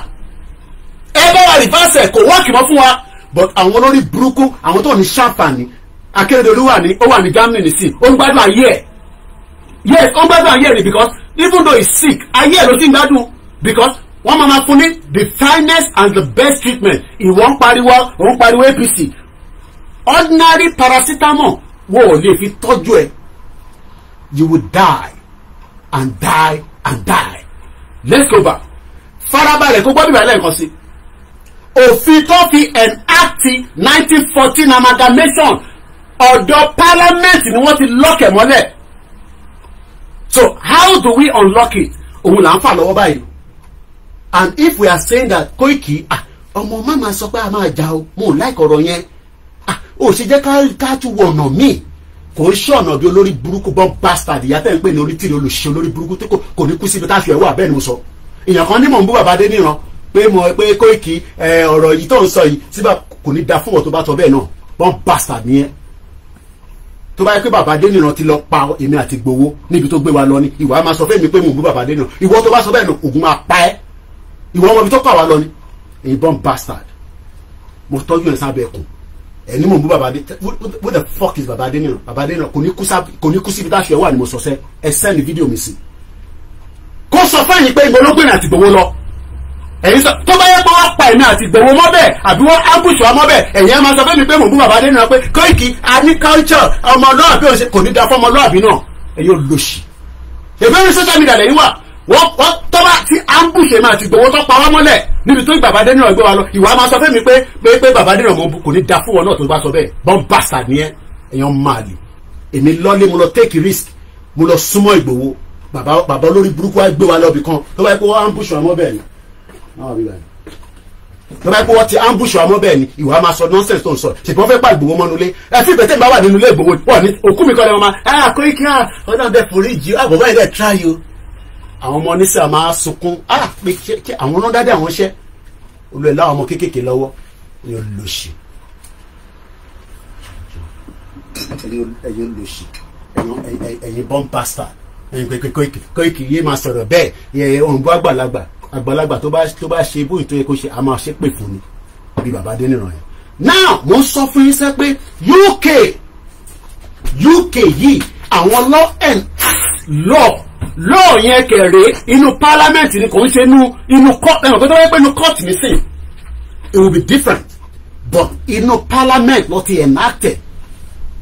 Ẹ bá wa reverse ẹ̀ kò work mọ́ fún wa. But àwọn olórí burúkú àwọn tó ní ṣàǹfààní Akérédolú ó wà ní Germany nísìn ó ń gbádùn ayé ẹ̀. Yes, ó ń gbádùn ayé ẹ̀ because even though he's sick ayé ẹ̀ ló ti ń gbádùn because wọ́n máa fún ní the finest and the best treatment. Ìwọ́n pariwo APC. Ordinary paracetamol wo ò lè fi tọ́jú ẹ̀. You will die and die and die. Let's go back. Farabalẹ̀ kó gbọ́ bíbá lẹ́ẹ̀kan sí. Òfin tó fi enact 1914 amalgamation ọ̀dọ̀ parliament ni wọ́n ti lock ẹ̀ mọ́lẹ̀. So how do we unlock it? Òun là ń fà lọ́wọ́ báyìí. And if we are saying that Koiki ọmọ mama sọ pé a máa jà o mo like ọ̀rọ̀ yẹn ó ṣe jẹ́ ká tún wọ ọ̀nà míì kò ń ṣọ̀nà bí olórí burúkú bọ́ bastard ìyá tẹ́ ń pè ní orí tìrì olùṣe olórí burúkú tí kò ní kú síbi tá a fi ẹ̀wọ́ abẹ́ ni mo sọ. Èèyàn kan ní mò ń bú bàbá Adéníran pé Koiki ọ̀rọ̀ yìí tó ń sọ yìí síbà kò ní da fún wọn tó bá sọ bẹ́ẹ̀ náà bọ́ bastard nìyẹn. Tó bá yẹ pé bàbá Adéníran ti lọ pa èmi àti Ìgbòho níbi tó gbé wa lọ ni ìwà máa sọ fún mi pé mò ń bú bàbá Adéníran ìwọ tó bá sọ bẹ́ẹ̀ náà ògùn máa pa ẹ́ ìwọ ọmọ ibi tó pa wá lọ ni èyí bọ́n bastard mo tọ́jú ẹ̀ sábẹ́ ẹ̀kún ẹni mò ń bú bàbá Adé what the fuck is bàbá Adéníran kò ní kú síbi táṣù ẹ̀ wà ní mo sọ sẹ́ ẹ send fídíò mi sí kó sọ fẹ́yìn pé ìgbòlógbìn àti Ìgbòho lọ ẹ̀yin sọ tó bá yẹ pé wọ́n pa èmi àti Ìgbòho mọ́ bẹ́ẹ̀ àbí wọ́n ambush wa mọ́ bẹ́ẹ̀ ẹ̀yin ẹ̀ máa sọ fẹ́mi pé mò ń bú bàbá Adéníran pé Koiki a ní culture ọmọlúàbí òun kò ní da fún ọmọlúàbí náà ẹ̀yin olóṣì ìbéèrè social media lẹ́yìn wà wọ́n tọ́ba tí ambush èmi àti Ìgbòho tó pa wá mọ́lẹ̀ níbi tó bàbá Adéníran gbé wa lọ ìwà máa sọ fẹ́mi pé bàbá Adéníran kò ní da fún wọn náà tó bá sọ bẹ́ẹ̀ bọ́n bastard ni ẹ̀yàn máa lè èmi lọ́lé mo lọ take risk mo lọ súnmọ́ Ìgbòho bàbá olórí burúkú wa gbé wa lọ bìkan tó bá yẹ pé wọ́n ambush wa mọ́ bẹ́ẹ̀ ni tó bá yẹ pé wọ́n ti ambush wa mọ́ bẹ́ẹ̀ ni ìwà máa sọ nonsense tó ń sọ ṣèpọ̀ fẹ́ pa Ìgbòho mọ́nu lé ẹ fi ìpẹ́tẹ́ bá wà nínú ilé Ìgbòho wọ́n ní òkú mi kọ́ lẹ́wọ̀n máa Koiki ọ̀dọ́ bẹ́ẹ̀ foríjì àbọ̀bá yẹn dẹ̀ try o àwọn ọmọ oníṣẹ́ máa sunkún pé àwọn náà dáadé àwọn iṣẹ́ olú ẹ̀ láwọn ọmọ kéékèèké lọ́wọ́ ẹ̀yọ́ lòṣì ẹ̀yin bọ́n pásítà ẹ̀yin pé Koiki yé máa sọ̀rọ̀ bẹ́ẹ̀ òǹbó àgbàlagbà tó bá ṣe bóyá tó yẹ kó ṣe a máa ṣe pè fún ni bí bàbá Adéníran yẹn. Now mo sọ fún yín sẹ́ pé UK yìí àwọn law yẹn kẹrẹ inú parliament ni kò ń ṣe inú court ẹ̀wọ̀n tó wáyé pé inú court ní sìn it will be different but inú parliament ló ti enacted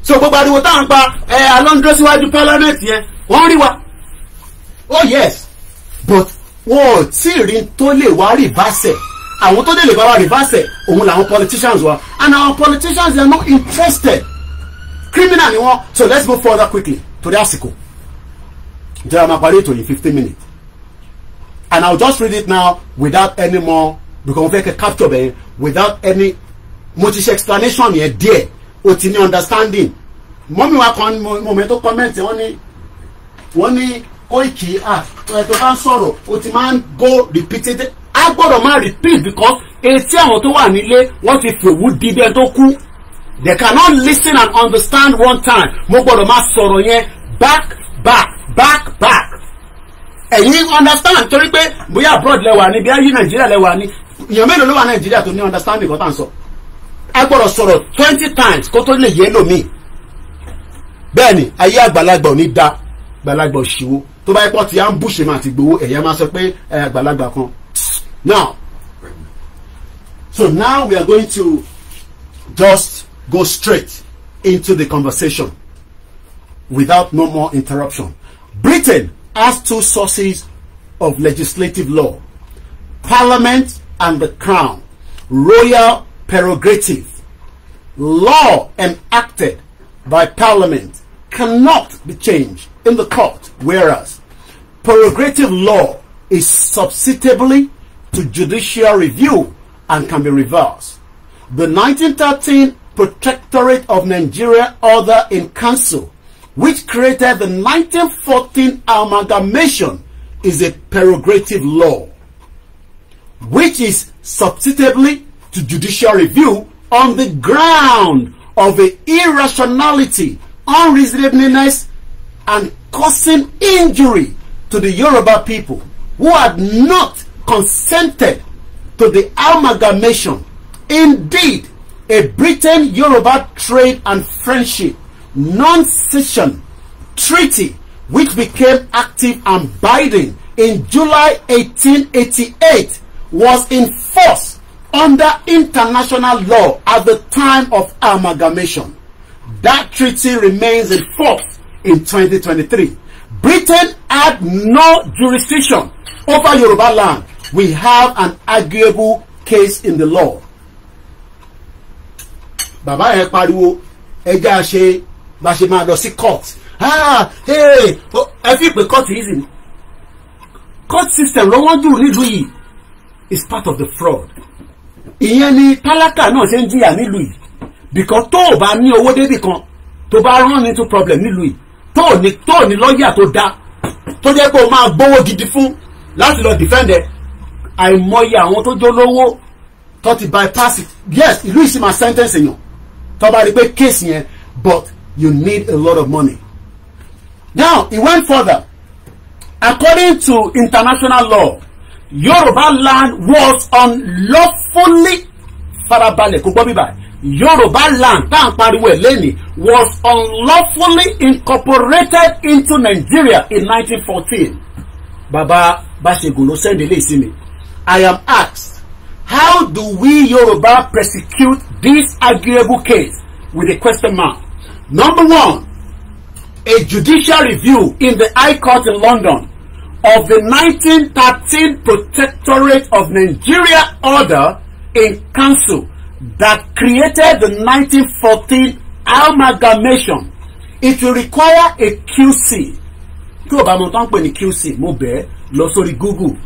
so gbogbo ariwo táwọn pa alondro síwájú parliament yẹn wọ́n rí wa oh yes but wọ́n tí rí tó lè wá reverse àwọn tó lè bá wa reverse òun làwọn politicians wa and our politicians they are not interested criminal ni wọ́n so let's move further quickly torí àsìkò ìjọba máa parí ètò yìí 15 minutes And I'll just read it now without any more, because we can capture them without any much explanation here, dear. Otini understanding. Mommy wa kon momento comment wọ́n ní Koiki to ban sọ̀rọ̀ o ti man go repeated. A gbọ́dọ̀ ma repeat because etí àwọn tó wà nílé wọ́n ti fòwú di be tó kú. They cannot listen and understand one time. Mo gbọ́dọ̀ ma sọ̀rọ̀ yẹn back. You understand torí pé bóyá abroad lẹ́wà ni bóyá yí Nigeria lẹ́wà ni èèyàn mélòó ló wà Nigeria tó ní understand nǹkan tá ń sọ. A gbọ́dọ̀ sọ̀rọ̀ 20 times kó tó lè yé lómi. Bẹ́ẹ̀ni ayé àgbàlagbà ò ní dá àgbàlagbà òṣìwò tó bá yẹ pọ̀ tí à ń bùṣe máa ti gbowó ẹ̀yà máa sọ pé àgbàlagbà kan. Now we are going to just go straight into the conversation without no more interruption. Britain has two sources of legislative law: Parliament and the Crown. Royal prerogative. Law enacted by Parliament cannot be changed in the court, whereas prerogative law is susceptible to judicial review and can be reversed. The 1913 Protectorate of Nigeria Order in Council, which created the 1914 amalgamation, is a prerogative law, which is susceptible to judicial review on the ground of irrationality, unreasonableness, and causing injury to the Yoruba people who had not consented to the amalgamation. Indeed, a Britain-Yoruba Trade and Friendship Non-Cession Treaty, which became active and binding in July 1888, was in force under international law at the time of amalgamation. That treaty remains in force in 2023. Britain had no jurisdiction over Yoruba land. We have an arguable case in the law. Bàbá ẹ pariwo ẹja ṣe bá ṣe máa lọ sí court. Ẹ fi pé court easy. Court system ló wọ́n jù nílùú yìí is part of the fraud. Ìyẹn ni tálákà náà ṣe ń jìyà nílùú yìí. Because tó o bá ní owó débì kan tó bá run into problem nílùú yìí tó o ní lọ́ọ̀yà tó dá tó jẹ́ pé o máa gbówó gidi fún láti lọ defend ẹ. Àìmọye àwọn tó jólówó tó ti bypass it. Yes, ìlú yìí sì máa sentence èèyàn tó bá rí pé case yẹn, but you need a lot of money. Now he went further. According to international law, Yoruba land was unlawfully farabalẹ̀ kò gbọ́ bíbá. Yoruba land tá à ń pariwo ẹ̀ lẹ́nìí was unlawfully incorporated into Nigeria in 1914. Baba Bashegun ló send eléyìí sí mi. I am asked, how do we Yoruba prosecute this arguable case with a question mark? Number one, a judicial review in the High Court in London of the 1913 Protectorate of Nigeria Order in Council that created the 1914 amalgamation. It will require a QC. Tí o bá mọ̀ tán pè ní QC, mo bẹ̀ lọ sórí Google.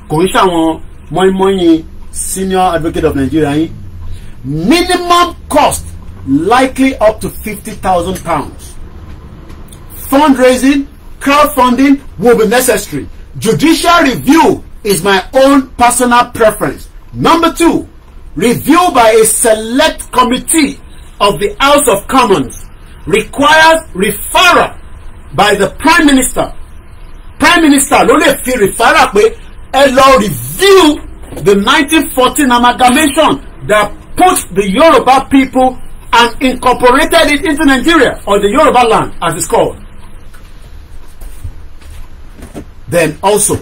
Kò ń ṣàwọn mọ́ínmọ́ín Senior Advocate of Nigeria yín. Minimum cost likely up to £50,000. Fundraising, crowdfunding will be necessary. Judicial review is my own personal preference. Number two, review by a select committee of the House of Commons requires referral by the Prime Minister. Prime Minister ló lè fi referral pé ẹ lọ review the 1914 amalgamation that put the Yoruba people and incorporated it into Nigeria, or the Yoruba land as it's called. Then also,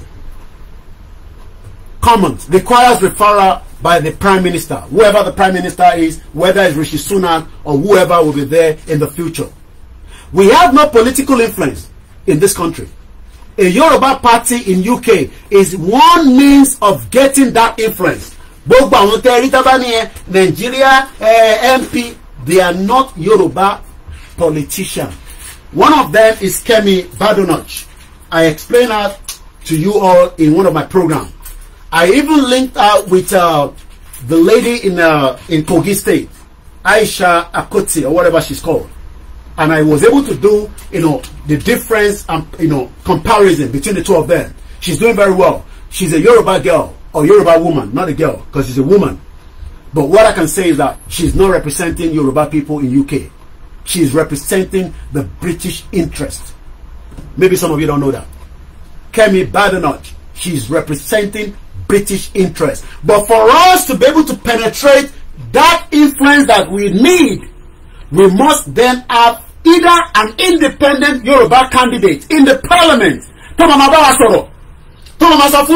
Commons requires referral by the Prime Minister, whoever the Prime Minister is, whether it's Rishi Sunak or whoever will be there in the future. We have no political influence in this country. A Yoruba party in UK is one means of getting that influence. Gbogbo àwọn tẹ́rí tábà ní Nigeria MP, they are not Yoruba politicians. One of them is Kemi Badenoch. I explained her to you all in one of my programs. I even linked out with the lady in Kogi State, Aisha Akoti, or whatever she's called. And I was able to do, the difference and, comparison between the two of them. She's doing very well. She's a Yoruba girl, or Yoruba woman, not a girl, because she's a woman. But what I can say is that she's not representing Yoruba people in UK. She's representing the British interest. Maybe some of you don't know that. Kemi Badenoch, she's representing British interest. But for us to be able to penetrate that influence that we need, we must then have either an independent Yoruba candidate in the parliament.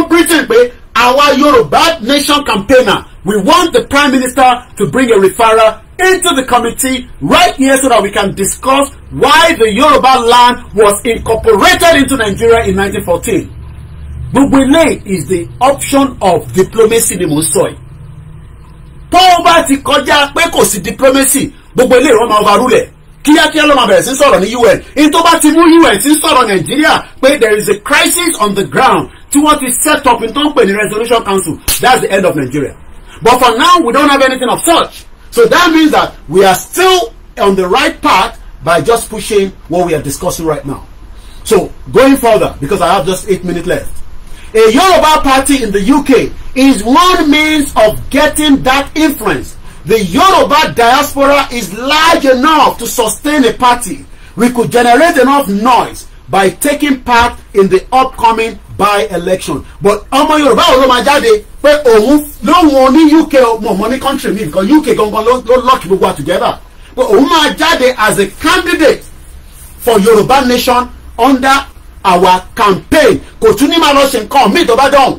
Britain, our Yoruba nation campaigner, we want the Prime Minister to bring a referral into the committee right here so that we can discuss why the Yoruba land was incorporated into Nigeria in 1914. Bubule is the option of diplomacy ni mo sọ yìí. Tó bá ti kọjá pé kò sí diplomacy, gbogbo ilé ìwọ́n máa overrule. Kíákíá ló máa bẹ̀rẹ̀ sí sọ̀rọ̀ ní UN. In tó bá ti mú UN sí sọ̀rọ̀ Nigeria pé there is a crisis on the ground tí wọ́n ti set up in tó ń pè ní Resolution Council. That's the end of Nigeria. But for now, we don't have anything of such. So that means that we are still on the right path by just pushing what we are discussing right now. So going further, because I have just 8 minutes left. A Yoruba party in the UK is one means of getting that influence. The Yoruba diaspora is large enough to sustain a party. We could generate enough noise by taking part in the upcoming by-election. But ọmọ Yorùbá ò ló máa jáde pé òun lóhun ní UK mọ̀ ní country mi because UK gangan ló lock gbogbo wa together. But òun máa jáde as a candidate for Yoruba nation under our campaign. Kò tún ní máa lọ ṣe nǹkan míì tó bá dọ̀hún.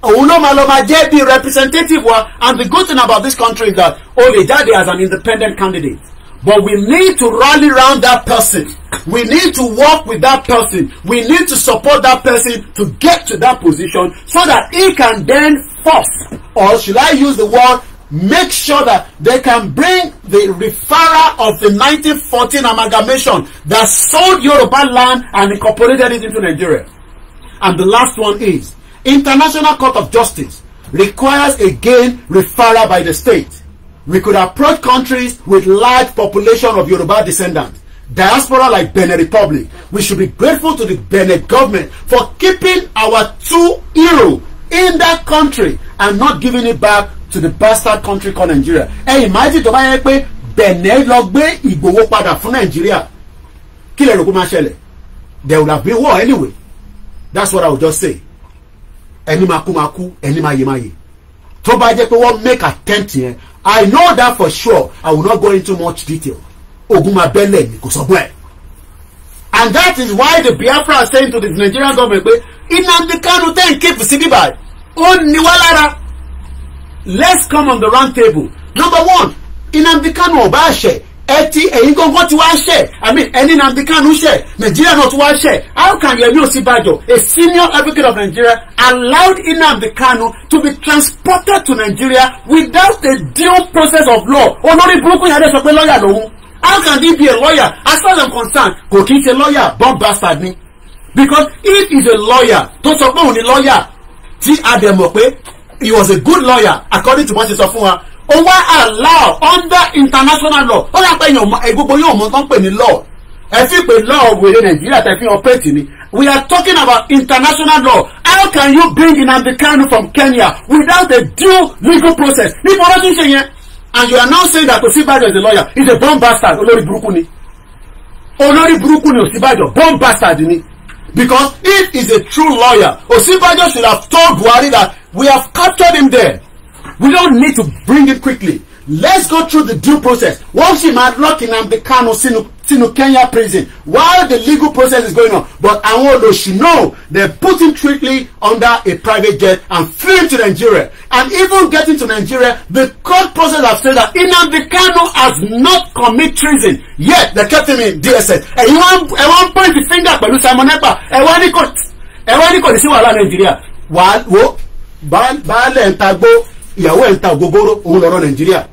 Òun ló máa lọ máa jẹ́ bí representative wa, and the good thing about this country is that ó lè jáde as an independent candidate. But we need to rally around that person. We need to work with that person. We need to support that person to get to that position so that he can then force, or should I use the word, make sure that they can bring the referral of the 1914 amalgamation that sold Yoruba land and incorporated it into Nigeria. And the last one is, International Court of Justice requires again referral by the state. We could approach countries with large population of Yoruba descendants, diaspora like Benin Republic. We should be grateful to the Benin government for keeping our 2 euro in that country and not giving it back to the bastard country called Nigeria. Hey, imagine tó bá yẹ pé Benin lọ gbé Ìgbòho padà fún Nigeria. Kí lẹ rò kó máa ṣẹlẹ̀? There would have been war anyway. That's what I would just say. Ẹni máa kú máa kú, ẹni máa yè máa yè. Tó bá jẹ́ pé wọ́n make attempt yẹn, I know that for sure. I will not go into much detail. Oguma bele ni kò sọ́gbọ́n ẹ̀. And that is why the Biafra are saying to the Nigerian government, Nnamdi Kanu ten keep Sibiba. Ó ní wá lára. Let's come on the round table. Number one, Nnamdi Kanu ò bá ṣe. Ẹ̀yin gangan ti wá ṣe. I mean, ẹni Nnamdi Kanu ṣe. Nigeria náà ti wá ṣe. How can Yemi Osinbajo, a senior advocate of Nigeria, allowed Nnamdi Kanu to be transported to Nigeria without a due process of law? Olórí burúkú yẹn sọ pé lawyer lòun. How can he be a lawyer? As far as I'm concerned, kò kí n ṣe lawyer, bomb bastard ni. Because if he's a lawyer, tó sọ pé òun ni lawyer, tí a dẹ̀ mọ̀ pé he was a good lawyer according to what he sọ fún wa. Ó wá allow under international law. Ó yà pé gbogbo yóò mọ̀ tán pè ní law. Ẹ fi pé law wèrè Nàìjíríà tẹ̀ fi operate ni. We are talking about international law. How can you bring Nnamdi Kanu from Kenya without a due legal process? Ní bọ́lá tún ṣe yẹn. And you are now saying that Osinbajo is a lawyer. He's a bomb bastard. Olórí burúkú ni. Olórí burúkú ni Osinbajo. Bomb bastard ni. Because if he's a true lawyer, Osinbajo should have told Buhari that we have captured him there. We don't need to bring it quickly. Let's go through the due process. Once he might lock in Nnamdi Kanu sínú Kenya prison while the legal process is going on. But àwọn olóṣì know they put him strictly under a private jet and flew him to Nigeria. And even getting to Nigeria, the court process has said that Nnamdi Kanu has not committed treason. Yet they kept him in DSS. And you want point the finger pẹ̀lú Simon Ekpa. Ẹ wá ní kò ní sí wàhálà Nigeria. Wo baálẹ̀ ń tagbó ìyàwó ẹ̀ ń ta ògógóró òun lọ́rọ̀ Nigeria.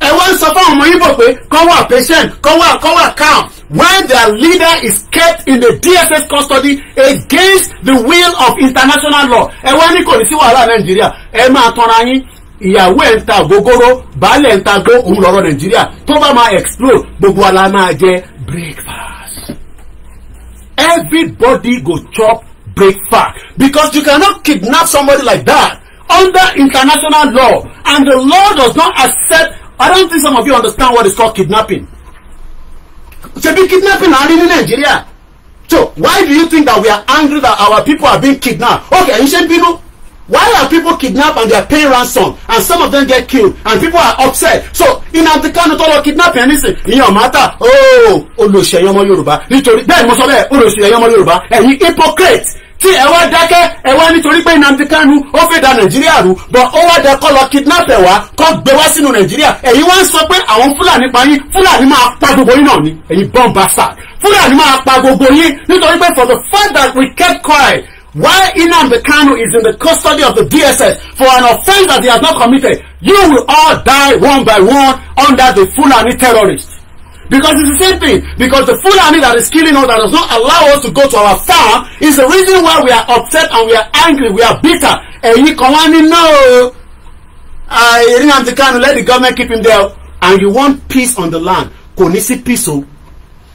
Ẹ wá ń sọ fún ọmọ Igbo pé kọ́ wà patient, kọ́ wà calm. when their leader is kept in the DSS custody against the will of international law. Ẹ wá ní kò ní sí wàhálà Nàìjíríà. Ẹ máa tanra yín. Ìyàwó ẹ̀ ń ta ògógóró, baálẹ̀ ń ta gbó, òun lọ́rọ̀ Nàìjíríà. Tó bá máa explode, gbogbo wa la máa jẹ breakfast. Everybody go chop breakfast because you cannot kidnap somebody like that under international law, and the law does not accept. I don't think some of you understand what is called kidnapping. Be kidnapping in Nigeria. So why do you think that we are angry that our people are being kidnapped? Okay, you should be no. Why are people kidnapped and they are paying ransom and some of them get killed and people are upset? So in African all kidnapping anything in your matter, oh Olóṣèyọmọ Yorùbá nítorí bẹ́ẹ̀ mo sọ bẹ́ẹ̀ Olóṣèyọmọ Yorùbá ẹ̀yin hypocrite tí ẹ wá dákẹ́ ẹ wá nítorí pé Nnamdi Kanu ó fẹ́ da Nàìjíríà rú but ó wá dẹ kọ́ lọ kidnap ẹ̀ wá kọ́ gbé wá sínú Nàìjíríà ẹ̀yin wá ń sọ pé àwọn Fúlàní pa yín Fúlàní máa pa gbogbo yín náà ni ẹ̀yin bomb bastard Fúlàní máa pa gbogbo yín nítorí pé for the fact that we kept quiet while Nnamdi Kanu is in the custody of the DSS for an offense that he has not committed, you will all die one by one under the Fulani terrorists. Because it's the same thing. Because the Fulani that is killing us, that does not allow us to go to our farm, is the reason why we are upset and we are angry, we are bitter. And you come on in, no. Nnamdi Kanu, let the government keep him there. And you want peace on the land. Konisi peace,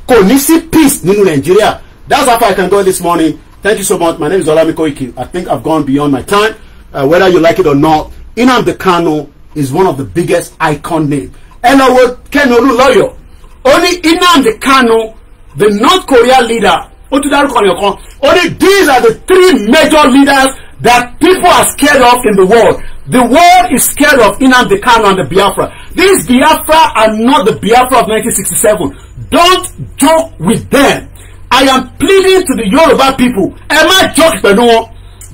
Konisi peace, Ninu Nigeria. That's how far I can go this morning. Thank you so much. My name is Olamide Koiki. I think I've gone beyond my time. Whether you like it or not, Nnamdi Kanu is one of the biggest icon names. And I will Kenolu lawyer. Only Nnamdi Kanu, the North Korea leader. Only these are the three major leaders that people are scared of in the world. The world is scared of Nnamdi Kanu and the Biafra. These Biafra are not the Biafra of 1967. Don't joke with them. I am pleading to the Yoruba people. Am I joking?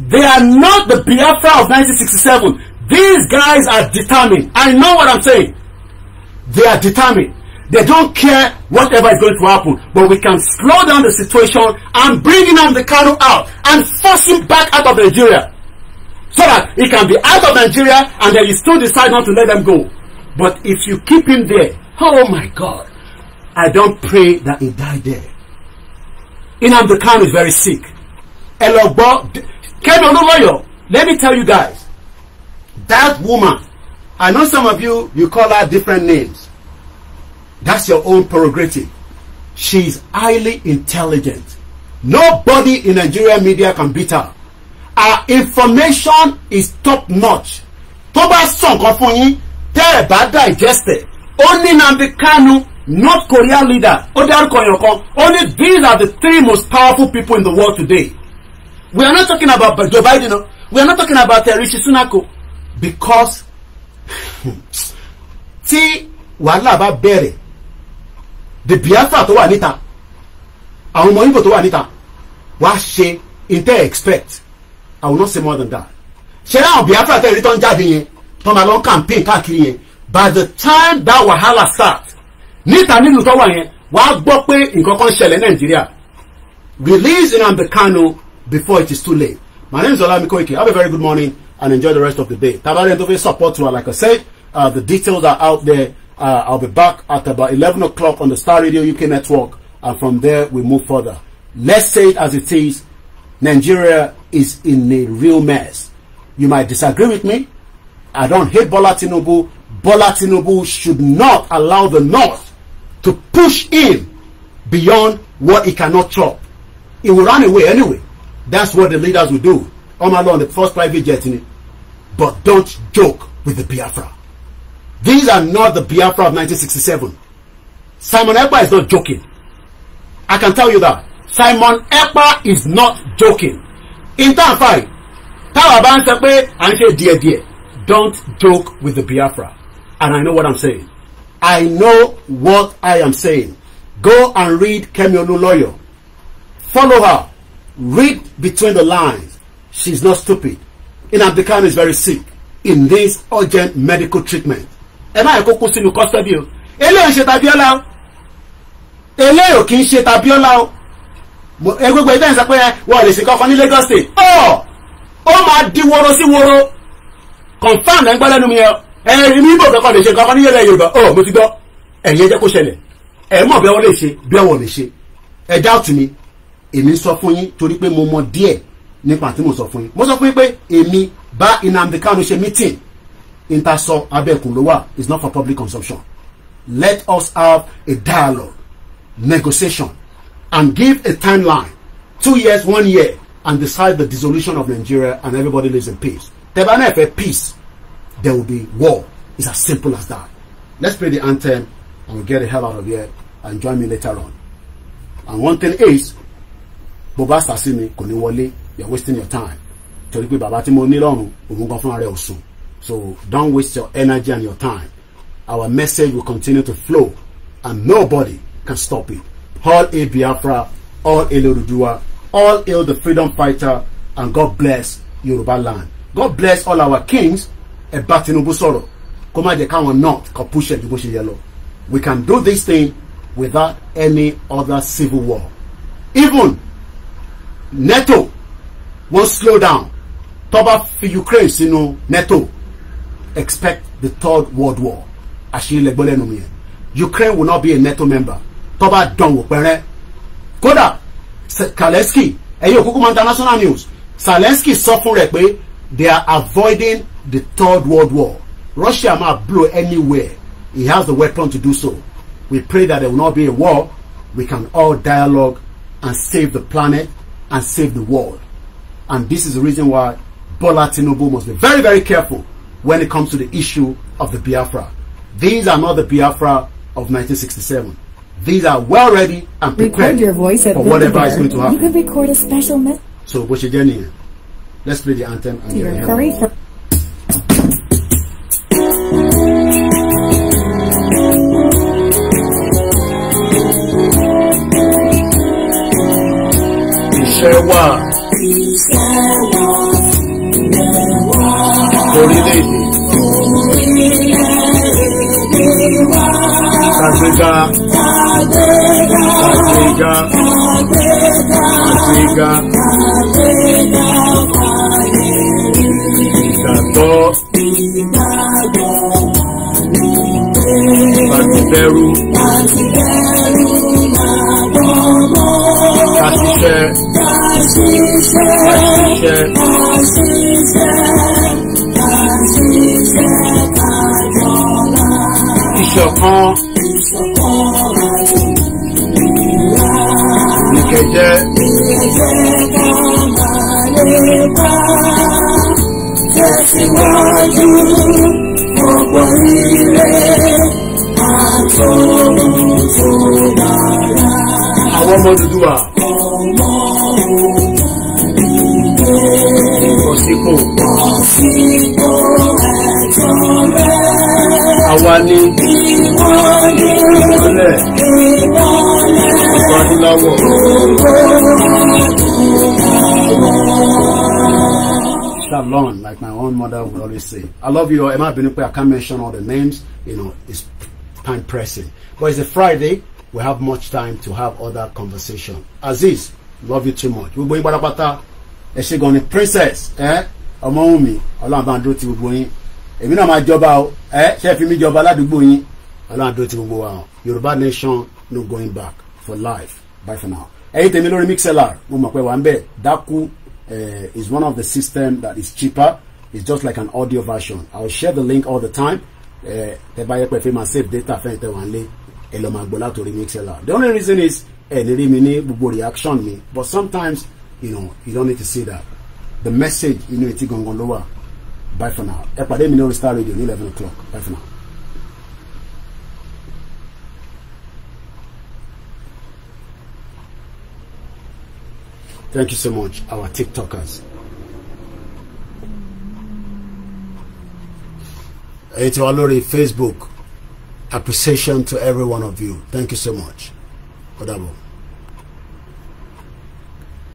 They are not the Biafra of 1967. These guys are determined. I know what I'm saying. They are determined. They don't care whatever is going to happen. But we can slow down the situation and bring Nnamdi Kanu out and force him back out of Nigeria. So that he can be out of Nigeria and then you still decide not to let them go. But if you keep him there, oh my God, I don't pray that he die there. Nnamdi Kanu is very sick. Let me tell you guys, that woman, I know some of you call her different names. That's your own prerogative. She's highly intelligent. Nobody in Nigerian media can beat her. Her information is top notch. Toba song of you, tell bad digested. Only Nnamdi Kanu, North Korean leader, only these are the three most powerful people in the world today. We are not talking about Joe Biden. We are not talking about Rishi Sunak. Because see, wàhálà bá bẹ̀rẹ̀, the Biafra tó wà níta, àwọn ọmọ Igbo tó wà níta, wá ṣe expect. I will not say more than that. Ṣé àwọn Biafra tẹ́ return jáde yẹn, tó máa lọ campaign káàkiri yẹn. By the time that wàhálà starts, níta nínú tó wà yẹn, wàá gbọ́ pé nǹkan kan ṣẹlẹ̀ Nàìjíríà. Release Nnamdi Kanu before it is too late. My name is Olamide Koiki. Have a very good morning and enjoy the rest of the day. Tabari and support to her, like I said. The details are out there. I'll be back at about 11 o'clock on the Star Radio UK network, and from there we move further. Let's say it as it is. Nigeria is in a real mess. You might disagree with me. I don't hate Bola Tinubu. Bola Tinubu should not allow the North to push him beyond what he cannot chop. He will run away anyway. That's what the leaders will do. Omalo on the first private jet in it. But don't joke with the Biafra. These are not the Biafra of 1967. Simon Ekpa is not joking. I can tell you that. Simon Ekpa is not joking. In time fight, don't joke with the Biafra. And I know what I'm saying. I know what I am saying. Go and read Kemi Oluloyo. Follow her. Read between the lines. She's not stupid. Nnamdi Kanu is very sick. In this urgent medical treatment. Am I going to custody? Eleo ṣe Tabiola o. Eleo kì í ṣe Tabiola o. Gbogbo ìdá ìsọ pé wọ́n lè ṣe kankan ní Lagos State. Ó máa di woro sí woro. Confirm ẹ̀ ń gbọ́ lẹ́nu mi ẹ̀. Ẹ̀rí mi bò kankan lè ṣe kankan ní ilẹ̀ Yorùbá. Mo ti gbọ́. Ẹ̀yin ẹ jẹ́ kó ṣẹlẹ̀. ẹ mọ̀ bí wọ́n lè ṣe bí wọ́n lè ṣe ẹ doubt mi èmi sọ fún yín torí pé mo mọ̀ díẹ̀ nípa tí mo sọ fún yín mo sọ fún yín pé èmi bá Nnamdi Kanu ṣe meeting intasọ abẹ́ẹ̀kún ló wà is not for public consumption. Let us have a dialogue, negotiation, and give a timeline, 2 years, 1 year, and decide the dissolution of Nigeria and everybody lives in peace. Tebana if peace, there will be war. It's as simple as that. Let's play the anthem and we'll get the hell out of here and join me later on. And one thing is, Boba Sasimi, Koniwole, you're wasting your time. So don't waste your energy and your time. Our message will continue to flow and nobody can stop it. All hail Biafra, all hail Oduduwa, all hail the freedom fighter, and God bless Yoruba land. God bless all our kings. TINUBU sọ̀rọ̀. Koma de kawọn not ka push it bó ṣe yẹ lọ. We can do this thing without any other civil war. Even NATO won't slow down. Toba for Ukraine sínú NATO. Expect the third world war. Ukraine will not be a NATO member. Toba done with Koda Zelensky, international news. Zelensky suffering they are avoiding the third world war. Russia might blow anywhere. He has the weapon to do so. We pray that there will not be a war. We can all dialogue and save the planet and save the world. And this is the reason why Bola Tinubu must be very, very careful when it comes to the issue of the Biafra. These are not the Biafra of 1967. These are well ready and prepared your voice for whatever is going to happen. You can record a special message. So, Boshejeni, let's play the anthem and get it. Shalom, like my own mother would always say. I love you all. I can't mention all the names. It's time pressing. But it's a Friday. We have much time to have other conversation. Aziz, love you too much. We're going to she gonna princess, Omoumi, Allah bandro ti gbogbo yin. Èmi náà máa jọba o, ṣé fi mi jọba ládùúgbò yín. Allah bandro ti gbogbo wa. Yoruba nation no going back for life. Bye for now. Ẹ̀yin tèmi lórí MixLR, mo mọ̀ pé wà ńbẹ̀. Daku is one of the system that is cheaper. It's just like an audio version. I'll share the link all the time. Tẹ́ bá yẹ pé fi máa save data fẹ́ tẹ́ wà ńlé. Ẹ lọ máa gbọ́ látorí MixLR. The only reason is ní mi ní gbogbo reaction mi, but sometimes you don't need to see that. The message, it's going to lower. Bye for now. Epade mi no Star Radio 11 o'clock. Bye for now. Thank you so much, our TikTokers. It's all over Facebook. Appreciation to every one of you. Thank you so much. Odabo.